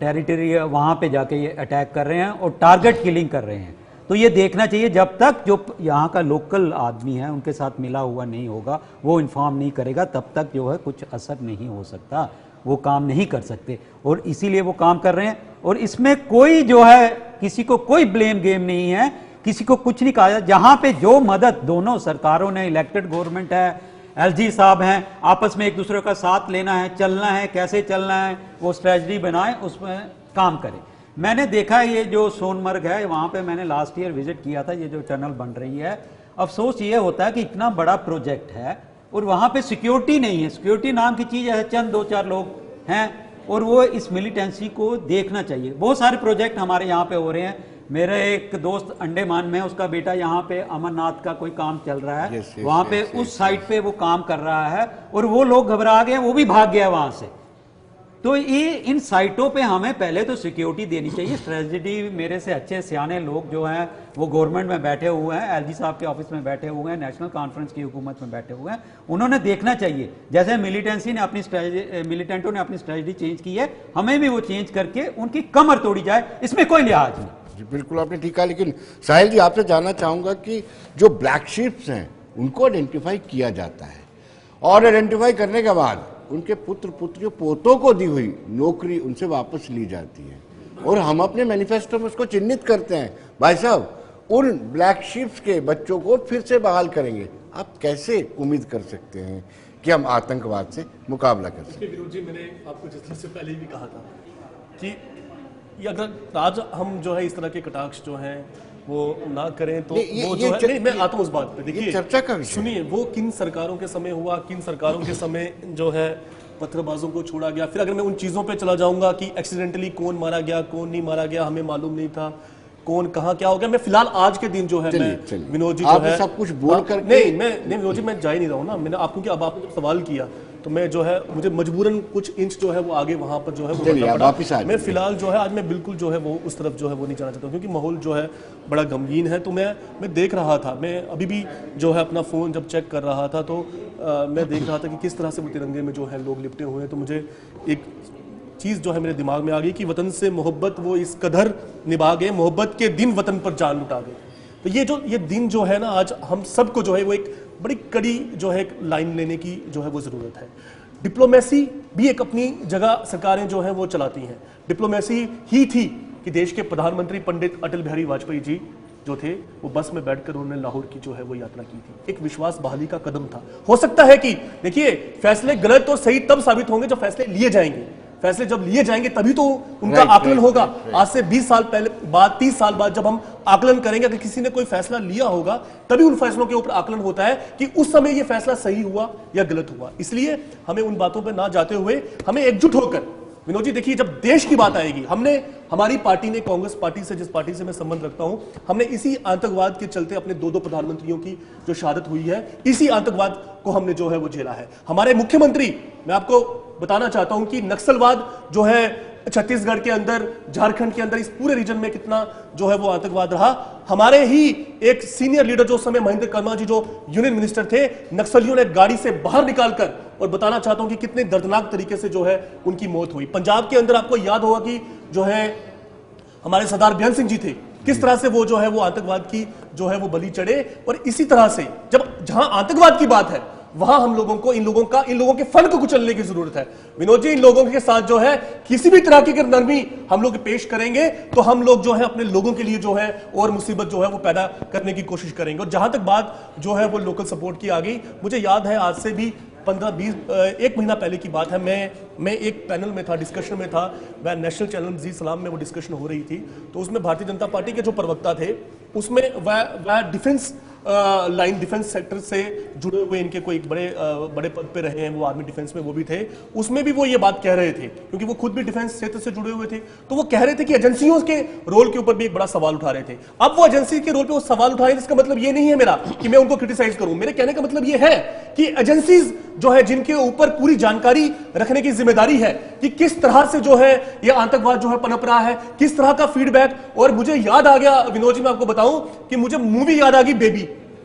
टेरिटरी है वहां पे जाके ये अटैक कर रहे हैं और टारगेट किलिंग कर रहे हैं। तो ये देखना चाहिए, जब तक जो यहाँ का लोकल आदमी है उनके साथ मिला हुआ नहीं होगा, वो इन्फॉर्म नहीं करेगा, तब तक जो है कुछ असर नहीं हो सकता, वो काम नहीं कर सकते। और इसीलिए वो काम कर रहे हैं। और इसमें कोई जो है किसी को कोई ब्लेम गेम नहीं है, किसी को कुछ नहीं कहा जाए। जहां पे जो मदद दोनों सरकारों ने, इलेक्टेड गवर्नमेंट है, LG साहब हैं, आपस में एक दूसरे का साथ लेना है, चलना है, कैसे चलना है वो स्ट्रेटजी बनाए, उसमें काम करें। मैंने देखा ये जो सोनमर्ग है वहां पे मैंने लास्ट ईयर विजिट किया था, ये जो टनल बन रही है। अफसोस ये होता है कि इतना बड़ा प्रोजेक्ट है और वहां पे सिक्योरिटी नहीं है। सिक्योरिटी नाम की चीज है, चंद 2-4 लोग हैं और वो इस मिलिटेंसी को देखना चाहिए। बहुत सारे प्रोजेक्ट हमारे यहाँ पे हो रहे हैं। मेरे एक दोस्त अंडमान में, उसका बेटा यहाँ पे अमरनाथ का कोई काम चल रहा है, वहाँ पे उस साइड पे वो काम कर रहा है और वो लोग घबरा गए, वो भी भाग गया वहाँ से। तो ये इन साइटों पे हमें पहले तो सिक्योरिटी देनी चाहिए। स्ट्रेटजी मेरे से अच्छे सियाने लोग जो हैं वो गवर्नमेंट में बैठे हुए हैं, एलजी साहब के ऑफिस में बैठे हुए हैं, नेशनल कॉन्फ्रेंस की हुकूमत में बैठे हुए हैं, उन्होंने देखना चाहिए। जैसे मिलिटेंसी ने अपनी स्ट्रेटजी, मिलिटेंटों ने अपनी स्ट्रेटजी चेंज की है, हमें भी वो चेंज करके उनकी कमर तोड़ी जाए, इसमें कोई लिहाज नहीं। जी बिल्कुल आपने ठीक कहा, लेकिन साहिल जी आपसे जानना चाहूँगा कि जो ब्लैक शिप्स हैं उनको आइडेंटिफाई किया जाता है और आइडेंटिफाई करने के बाद उनके पुत्र पुत्रियों पोतों को दी हुई नौकरी उनसे वापस ली जाती है और हम अपने मैनिफेस्टो में उसको चिन्हित करते हैं। भाई साहब, उन ब्लैक शिप्स के बच्चों को फिर से बहाल करेंगे, आप कैसे उम्मीद कर सकते हैं कि हम आतंकवाद से मुकाबला कर सकते हैं? विनोद जी, मैंने आपको जिस तरह से पहले ही भी कहा था कि ये अगर आज हम जो है इस तरह के कटाक्ष जो हैं वो ना करें तो वो जो है, नहीं मैं आता हूँ उस बात पे। देखिए चर्चा का विषय, सुनिए, वो किन सरकारों के समय हुआ, किन सरकारों के समय जो है पत्थरबाजों को छोड़ा गया। फिर अगर मैं उन चीज़ों पे चला जाऊंगा कि एक्सीडेंटली कौन मारा गया, कौन नहीं मारा गया, हमें मालूम नहीं था, कौन कहाँ क्या हो गया। मैं फिलहाल आज के दिन जो है मैं विनोद जी जो है सब कुछ बोल कर नहीं विनोद जी मैं जा ही नहीं रहा हूँ ना। मैंने आपको कि अब आपने सवाल किया तो मैं जो है मुझे मजबूरन कुछ इंच जो है वो आगे वहां पर जो है वो बढ़ना पड़ा। मैं फिलहाल जो है आज मैं बिल्कुल जो है वो उस तरफ जो है वो नहीं जाना चाहता हूँ क्योंकि माहौल जो है बड़ा गमगीन है। तो मैं देख रहा था, मैं अभी भी जो है अपना फ़ोन जब चेक कर रहा था तो मैं देख रहा था कि किस तरह से वो तिरंगे में जो है लोग लिपटे हुए हैं। तो मुझे एक चीज़ जो है मेरे दिमाग में आ गई कि वतन से मोहब्बत वो इस कदर निभा गए, मोहब्बत के दिन वतन पर जान लुटा गए। तो ये दिन जो है ना आज हम सबको जो है वो एक बड़ी कड़ी जो है एक लाइन लेने की जो है वो ज़रूरत है। डिप्लोमेसी भी एक अपनी जगह सरकारें जो हैं वो चलाती हैं। डिप्लोमेसी ही थी कि देश के प्रधानमंत्री पंडित अटल बिहारी वाजपेयी जी जो थे वो बस में बैठकर उन्होंने लाहौर की जो है वो यात्रा की थी। एक विश्वास बहाली का कदम था। हो सकता है कि देखिए फैसले गलत और सही तब साबित होंगे जब फैसले लिए जाएंगे। फैसले जब लिए जाएंगे तभी तो उनका आकलन होगा। आज से 20 साल पहले बाद 30 साल बाद जब हम आकलन करेंगे, अगर किसी ने कोई फैसला लिया होगा तभी उन फैसलों के ऊपर आकलन होता है कि उस समय ये फैसला सही हुआ या गलत हुआ। इसलिए हमें उन बातों पर ना जाते हुए हमें एकजुट होकर, विनोद जी देखिए जब देश की बात आएगी, हमारी पार्टी ने, कांग्रेस पार्टी से, जिस पार्टी से मैं संबंध रखता हूं, हमने इसी आतंकवाद के चलते अपने दो प्रधानमंत्रियों की जो शहादत हुई है, इसी आतंकवाद को हमने जो है वो झेला है। हमारे मुख्यमंत्री, मैं आपको बताना चाहता हूं कि नक्सलवाद जो है छत्तीसगढ़ के अंदर, झारखंड के अंदर, इस पूरे रीजन में कितना जो है वो आतंकवाद रहा। हमारे ही एक सीनियर लीडर जो समय महेंद्र कर्मा जी जो यूनियन मिनिस्टर थे, नक्सलियों ने गाड़ी से बाहर निकालकर, और बताना चाहता हूं कि कितने दर्दनाक तरीके से जो है उनकी मौत हुई। पंजाब के अंदर आपको याद होगा कि जो है हमारे सरदार बेअंत सिंह जी थे, किस तरह से वो जो है वो आतंकवाद की जो है वो बलि चढ़े। और इसी तरह से जब जहां आतंकवाद की बात है वहां हम लोगों को इन लोगों के फन को कुचलने की जरूरत है। विनोद जी, इन लोगों के साथ जो है किसी भी तरह की अगर नरमी हम लोग पेश करेंगे तो हम लोग जो है अपने लोगों के लिए जो है और मुसीबत जो है वो पैदा करने की कोशिश करेंगे। और जहां तक बात जो है वो लोकल सपोर्ट की आ गई, मुझे याद है आज से भी 15-20 महीना पहले की बात है, मैं एक पैनल में था, डिस्कशन में था, वह नेशनल चैनल जी सलाम में वो डिस्कशन हो रही थी। तो उसमें भारतीय जनता पार्टी के जो प्रवक्ता थे, उसमें वह डिफेंस लाइन, डिफेंस सेक्टर से जुड़े हुए इनके कोई एक बड़े पद पे रहे हैं, वो आर्मी डिफेंस में वो भी थे। उसमें भी वो ये बात कह रहे थे क्योंकि वो खुद भी डिफेंस क्षेत्र से जुड़े हुए थे। तो वो कह रहे थे कि एजेंसियों के रोल के ऊपर भी एक बड़ा सवाल उठा रहे थे। अब वो एजेंसी के रोल पे वो सवाल उठा रहे हैं, इसका मतलब ये नहीं है मेरा कि मैं उनको क्रिटिसाइज करूं। मेरे कहने का मतलब ये है कि एजेंसीज जो है जिनके ऊपर पूरी जानकारी रखने की जिम्मेदारी है कि किस तरह से जो है ये आतंकवाद जो है पनप रहा है, किस तरह का फीडबैक। और मुझे याद आ गया विनोद जी, मैं आपको बताऊं कि मुझे मूवी याद आ गई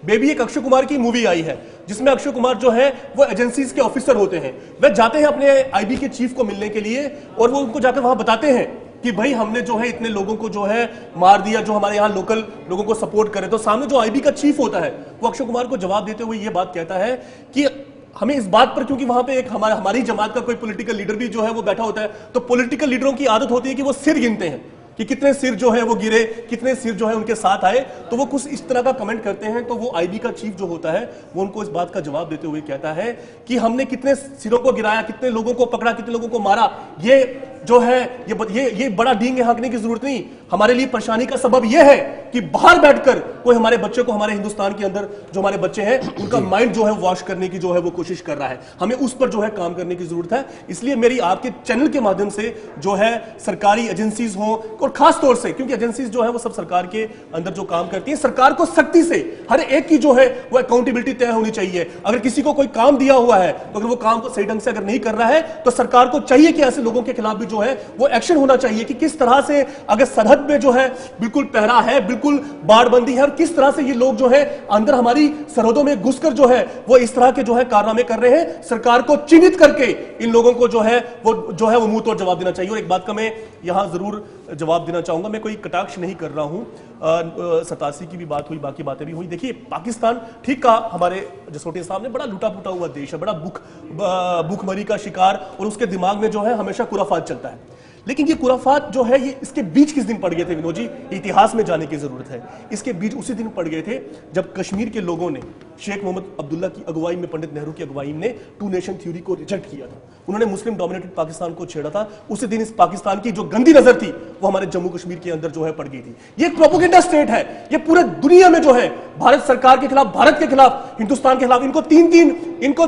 बेबी एक अक्षय कुमार की मूवी आई है जिसमें अक्षय कुमार जो है वो एजेंसीज के ऑफिसर होते हैं। वे जाते हैं अपने आईबी के चीफ को मिलने के लिए और वो उनको जाकर वहां बताते हैं कि भाई हमने जो है इतने लोगों को जो है मार दिया जो हमारे यहाँ लोकल लोगों को सपोर्ट करे। तो सामने जो आईबी का चीफ होता है वो अक्षय कुमार को जवाब देते हुए ये बात कहता है कि हमें इस बात पर, क्योंकि वहां पे एक हमारी जमात का कोई पॉलिटिकल लीडर भी जो है वो बैठा होता है, तो पॉलिटिकल लीडरों की आदत होती है कि वो सिर गिनते हैं कि कितने सिर जो है वो गिरे, कितने सिर जो है उनके साथ आए। तो वो कुछ इस तरह का कमेंट करते हैं। तो वो आईबी का चीफ जो होता है वो उनको इस बात का जवाब देते हुए कहता है कि हमने कितने सिरों को गिराया, कितने लोगों को पकड़ा, कितने लोगों को मारा, ये जो है ये बड़ा डींगे हाँकने की जरूरत नहीं। हमारे लिए परेशानी का सबब यह है कि बाहर बैठकर कोई हमारे बच्चे को, हमारे हिंदुस्तान के अंदर जो हमारे बच्चे हैं उनका माइंड जो है वॉश करने की जो है वो कोशिश कर रहा है। हमें उस पर जो है काम करने की जरूरत है। इसलिए मेरी आपके चैनल के माध्यम से जो है सरकारी एजेंसीज हो, और खास तौर से क्योंकि एजेंसीज जो है वो सब सरकार के अंदर जो काम करती है, सरकार को सख्ती से हर एक की जो है वो अकाउंटेबिलिटी तय होनी चाहिए। अगर किसी को कोई काम दिया हुआ है तो अगर वो काम को सही ढंग से अगर नहीं कर रहा है तो सरकार को चाहिए कि ऐसे लोगों के खिलाफ भी जो है वो एक्शन होना चाहिए कि किस तरह से अगर सरहद में जो है बिल्कुल पहरा है, बिल्कुल बाड़बंदी है, और किस तरह से ये लोग जो है अंदर हमारी सरहदों में घुसकर जो है वो इस तरह के जो है कारनामे कर रहे हैं। सरकार को चिन्हित करके इन लोगों को जो है वो मुंह तोड़ जवाब देना चाहिए। और एक बात का मैं यहां जरूर जवाब देना चाहूंगा, मैं कोई कटाक्ष नहीं कर रहा हूं। 87 की भी बात हुई, बाकी बातें भी हुई। देखिए पाकिस्तान, ठीक कहा हमारे जसोटी साहब ने, बड़ा लूटा पुटा हुआ देश है, बड़ा भूखमरी का शिकार, और उसके दिमाग में जो है हमेशा खुराफात चलता है। लेकिन ये खुराफात जो है ये इसके बीच किस दिन पड़ गए थे विनोद जी, इतिहास में जाने की जरूरत है। इसके बीच उसी दिन पड़ गए थे जब कश्मीर के लोगों ने शेख मोहम्मद अब्दुल्ला की अगुवाई में, पंडित नेहरू की अगुवाई में 2 नेशन थ्योरी को रिजेक्ट किया था। उन्होंने मुस्लिम डोमिनेटेड पाकिस्तान को छेड़ा था। उसी दिन इस पाकिस्तान की जो गंदी नजर थी वो हमारे जम्मू कश्मीर के अंदर जो है पड़ गई थी। ये एक प्रोपेगेंडा स्टेट है, ये पूरे दुनिया में जो है भारत सरकार के खिलाफ, भारत के खिलाफ, हिंदुस्तान के खिलाफ, इनको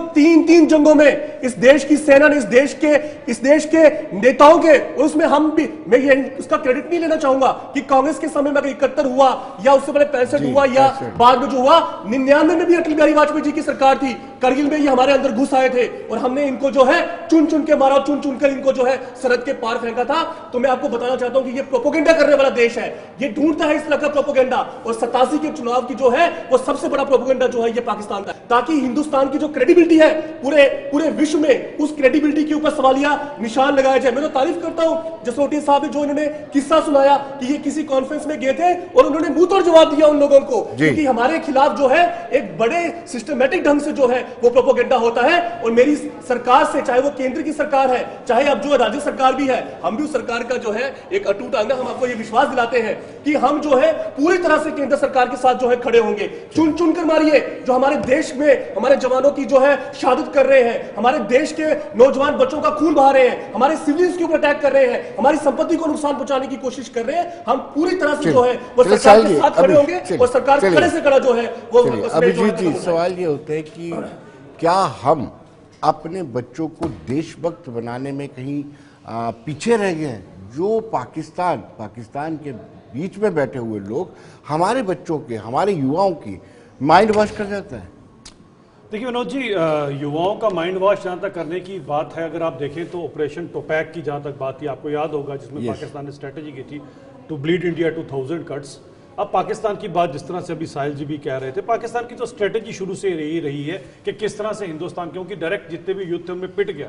तीन तीन जंगों में इस देश की सेना ने, इस देश के नेताओं के, और उसमें हम भी, मैं ये उसका क्रेडिट नहीं लेना चाहूंगा कि कांग्रेस के समय में 71 हुआ या उससे पहले 65 हुआ या बाद में जो हुआ 99 में भी अटल बिहारी वाजपेयी जी की सरकार थी, करगिल में ये हमारे अंदर घुस आए थे और हमने इनको जो है चुन चुन के मारा, चुन चुन कर इनको जो है सरहद के पार फेंका था। तो मैं आपको बताना चाहता हूं कि ये प्रोपोगेंडा करने वाला देश है, ये ढूंढता है इस तरह का प्रोपोगेंडा, और 87 के चुनाव की जो है वो सबसे बड़ा प्रोपोगेंडा जो है ये पाकिस्तान का, ताकि हिंदुस्तान की जो क्रेडिबिलिटी है पूरे विश्व में, उस क्रेडिबिलिटी के ऊपर सवालिया निशान लगाया जाए। मैं तो तारीफ करता हूं जसोटी साहब जो इन्होंने किस्सा सुनाया कि ये किसी कॉन्फ्रेंस में गए थे और उन्होंने मुंह तोड़ जवाब दिया उन लोगों को कि हमारे खिलाफ जो है एक बड़े सिस्टमैटिक ढंग से जो है वो प्रोपोगेंडा होता है। और मेरी सरकार से, चाहे वो केंद्र की सरकार है, चाहे अब जो राज्य सरकार भी है, हम भी उस सरकार का जो है एक अटूट अंग, हम आपको ये विश्वास दिलाते हैं कि हम जो है पूरी तरह से केंद्र सरकार के साथ जो है खड़े होंगे। चुन चुन कर मारिए, जो हमारे देश में हमारे जवानों की जो है शहादत कर रहे हैं, हमारे देश के नौजवान बच्चों का खून बहा रहे हैं, हमारे सिविलियंस के ऊपर अटैक कर रहे हैं, हमारी संपत्ति को नुकसान पहुंचाने की कोशिश कर रहे हैं, हम पूरी तरह से जो है वो सरकार के साथ खड़े होंगे और सरकार खड़े से खड़ा जो है वो। अभिजीत जी, सवाल ये होता है कि क्या हम अपने बच्चों को देशभक्त बनाने में कहीं पीछे रह गए हैं? जो पाकिस्तान के बीच में बैठे हुए लोग हमारे बच्चों के, हमारे युवाओं की माइंड वॉश कर जाता है। देखिए विनोद जी, युवाओं का माइंड वॉश जहाँ तक करने की बात है, अगर आप देखें तो ऑपरेशन टोपैक की जहाँ तक बात थी, आपको याद होगा, जिसमें पाकिस्तान ने स्ट्रेटेजी की थी to bleed India to 1000 cuts. अब पाकिस्तान की बात जिस तरह से अभी साहिल जी भी कह रहे थे, पाकिस्तान की तो स्ट्रेटेजी शुरू से रही है कि किस तरह से हिंदुस्तान, क्योंकि डायरेक्ट जितने भी युद्ध थे उनमें पिट गया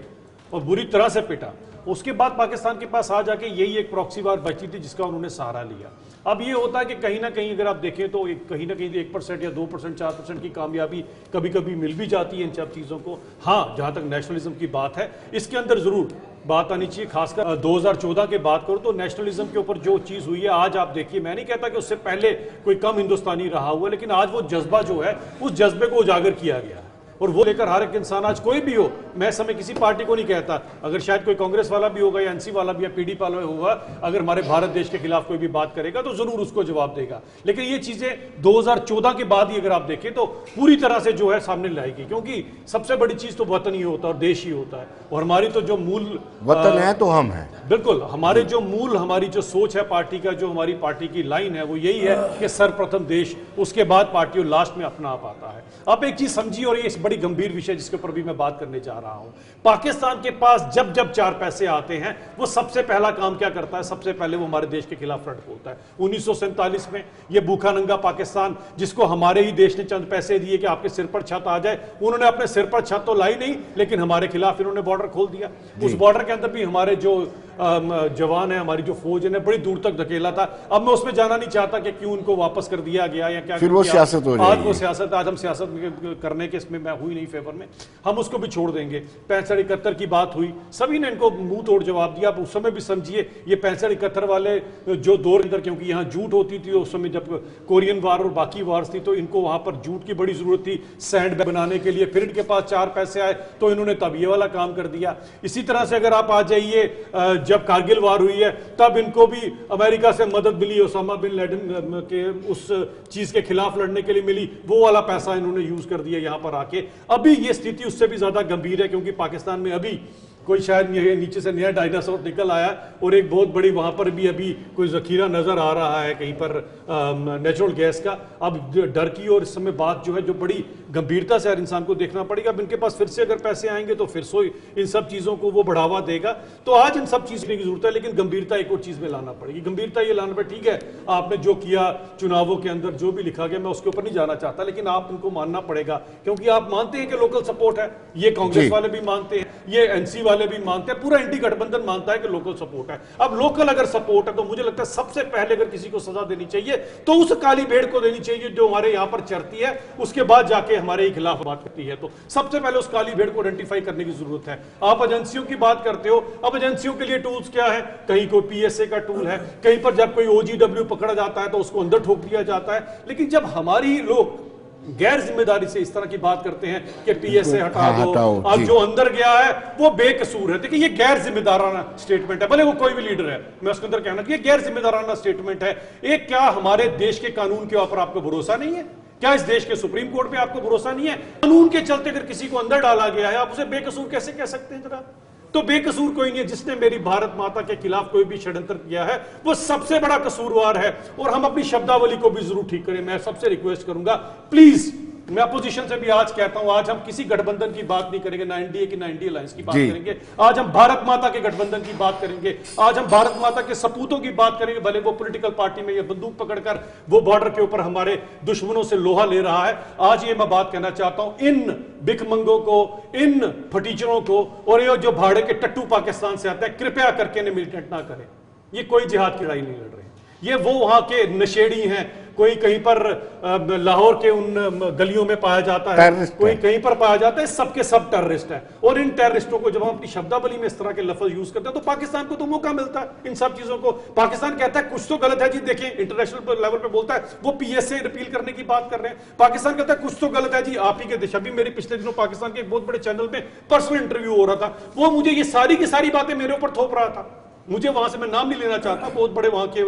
और बुरी तरह से पिटा, उसके बाद पाकिस्तान के पास आ जाके यही एक प्रॉक्सी वार बची थी जिसका उन्होंने सहारा लिया। अब ये होता है कि कहीं ना कहीं अगर आप देखें तो कहीं ना कहीं 1% या 2%, 4% की कामयाबी कभी कभी मिल भी जाती है इन सब चीज़ों को। हाँ, जहाँ तक नेशनलिज्म की बात है, इसके अंदर ज़रूर बात आनी चाहिए। खासकर 2014 के बात करो तो नेशनलिज्म के ऊपर जो चीज़ हुई है, आज आप देखिए, मैं नहीं कहता कि उससे पहले कोई कम हिंदुस्तानी रहा हुआ, लेकिन आज वो जज्बा जो है उस जज्बे को उजागर किया गया है और वो लेकर हर एक इंसान, आज कोई भी हो, मैं समय किसी पार्टी को नहीं कहता, अगर शायद कोई कांग्रेस वाला भी होगा या एनसी वाला भी या पीडी वाला होगा, अगर हमारे भारत देश के खिलाफ कोई भी बात करेगा तो जरूर उसको जवाब देगा। लेकिन ये चीजें 2014 के बाद ही अगर आप देखें तो पूरी तरह से जो है सामने लाएगी, क्योंकि सबसे बड़ी चीज तो वतन ही होता है और देश ही होता है। और हमारी तो जो मूल वतन है तो हम हैं, बिल्कुल, हमारे जो मूल, हमारी जो सोच है पार्टी का, जो हमारी पार्टी की लाइन है वो यही है कि सर्वप्रथम देश, उसके बाद पार्टी और लास्ट में अपना आप आता है। अब एक चीज समझिए, और ये इस बड़ी गंभीर विषय जिसके ऊपर भी मैं बात करने जा रहा हूं, पाकिस्तान के पास जब जब 4 पैसे आते हैं वो सबसे पहला काम क्या करता है? सबसे पहले वो हमारे देश के खिलाफ फ्रंट खोलता है। 1947 में ये भूखा नंगा पाकिस्तान, जिसको हमारे ही देश ने चंद पैसे दिए कि आपके सिर पर छत आ जाए, उन्होंने अपने सिर पर छत तो लाई नहीं, लेकिन हमारे खिलाफ इन्होंने बॉर्डर खोल दिया। उस बॉर्डर के अंदर भी हमारे जो जवान है, हमारी जो फौज है, बड़ी दूर तक धकेला था। अब मैं उसमें जाना नहीं चाहता कि क्यों उनको वापस कर दिया गया या क्या, फिर वो सियासत हो जाएगी। आज वो सियासत, आज हम सियासत करने के इसमें मैं हुई नहीं फेवर में, हम उसको भी छोड़ देंगे। 65-71 की बात हुई, सभी ने इनको मुंह तोड़ जवाब दिया। आप उस समय भी समझिए, ये 65-71 वाले जो दौर अंदर, क्योंकि यहाँ झूठ होती थी उस समय जब कोरियन वार और बाकी वार्स थी, तो इनको वहां पर झूठ की बड़ी जरूरत थी सैंड बनाने के लिए। फिर इनके पास 4 पैसे आए तो इन्होंने तब ये वाला काम कर दिया। इसी तरह से अगर आप आ जाइए जब कारगिल वार हुई है तब इनको भी अमेरिका से मदद मिली, ओसामा बिन लादेन के उस चीज के खिलाफ लड़ने के लिए मिली, वो वाला पैसा इन्होंने यूज कर दिया यहाँ पर आके। अभी ये स्थिति उससे भी ज्यादा गंभीर है क्योंकि पाकिस्तान में अभी कोई शायद नीचे से नया डायनासोर निकल आया और एक बहुत बड़ी वहां पर भी अभी कोई जखीरा नजर आ रहा है कहीं पर नेचुरल गैस का। अब डर की और इस समय बात जो है जो बड़ी गंभीरता से हर इंसान को देखना पड़ेगा। अब इनके पास फिर से अगर पैसे आएंगे तो फिर से इन सब चीजों को वो बढ़ावा देगा। तो आज इन सब चीजों की जरूरत है, लेकिन गंभीरता एक और चीज में लाना पड़ेगी। गंभीरता ये लाना पड़ेगा, ठीक है आपने जो किया चुनावों के अंदर जो भी लिखा गया मैं उसके ऊपर नहीं जाना चाहता, लेकिन आप इनको मानना पड़ेगा क्योंकि आप मानते हैं कि लोकल सपोर्ट है, ये कांग्रेस वाले भी मानते हैं, ये एनसी वाले भी मानते हैं, पूरा इंडी गठबंधन मानता है कि लोकल सपोर्ट है। अब लोकल अगर सपोर्ट है तो मुझे लगता है सबसे पहले अगर किसी को सजा देनी चाहिए तो उस काली भेड़ को देनी चाहिए जो हमारे यहां पर चरती है, उसके बाद जाके हमारे खिलाफ बात करती है। तो सबसे पहले उस काली भेड़ को आइडेंटिफाई करने की जरूरत है। आप एजेंसियों की बात करते हो, अब एजेंसियों के लिए टूल्स क्या है, कहीं कोई पीएसए का टूल है, कहीं पर जब कोई ओजीडब्ल्यू पकड़ा जाता है तो उसको अंदर ठोक दिया जाता है। लेकिन जब हमारी लोग गैर जिम्मेदारी से इस तरह की बात करते हैं कि पीएसए हटा दो, अब जो अंदर गया है वो बेकसूर है, देखिए ये गैर जिम्मेदाराना स्टेटमेंट है, भले वो कोई भी लीडर है, मैं उसके अंदर कहना कि ये गैर जिम्मेदाराना स्टेटमेंट है। एक क्या हमारे देश के कानून के ऊपर आपको भरोसा नहीं है? क्या इस देश के सुप्रीम कोर्ट पे आपको भरोसा नहीं है? कानून के चलते अगर किसी को अंदर डाला गया है आप उसे बेकसूर कैसे कह सकते हैं? जरा तो बेकसूर कोई नहीं है। जिसने मेरी भारत माता के खिलाफ कोई भी षड्यंत्र किया है वो सबसे बड़ा कसूरवार है। और हम अपनी शब्दावली को भी जरूर ठीक करें। मैं सबसे रिक्वेस्ट करूंगा प्लीज, मैं अपोजिशन से भी आज कहता हूं, आज हम किसी गठबंधन की बात नहीं करेंगे, ना एनडीए की ना इंडिया अलायंस की बात करेंगे। आज हम भारत माता के गठबंधन की बात करेंगे, आज हम भारत माता के सपूतों की बात करेंगे। भले वो पॉलिटिकल पार्टी में ये बंदूक पकड़कर वो बॉर्डर के ऊपर हमारे दुश्मनों से लोहा ले रहा है। आज ये मैं बात कहना चाहता हूं इन भिखमंगों को, इन फटीचरों को और ये जो भाड़े के टट्टू पाकिस्तान से आते हैं, कृपया करके इन्हें मिलिटेंट ना करें। ये कोई जिहाद की लड़ाई नहीं लड़ रहे, ये वो वहां के नशेड़ी हैं। कोई कहीं पर लाहौर के उन गलियों में पाया जाता है, कोई कहीं पर पाया जाता है, सबके सब टेररिस्ट हैं। और इन टेररिस्टों को जब हम अपनी शब्दावली में इस तरह के लफ्ज यूज करते हैं तो पाकिस्तान को तो मौका मिलता है इन सब चीजों को। पाकिस्तान कहता है कुछ तो गलत है जी, देखिए इंटरनेशनल लेवल पे बोलता है वो पीएसए रिपील करने की बात कर रहे हैं। पाकिस्तान कहता है कुछ तो गलत है जी, आप ही के देश। अभी मेरी पिछले दिनों पाकिस्तान के एक बहुत बड़े चैनल में पर्सनल इंटरव्यू हो रहा था, वो मुझे ये सारी की सारी बातें मेरे ऊपर थोप रहा था। मुझे वहां से, मैं नाम नहीं लेना चाहता, बहुत बड़े वहां के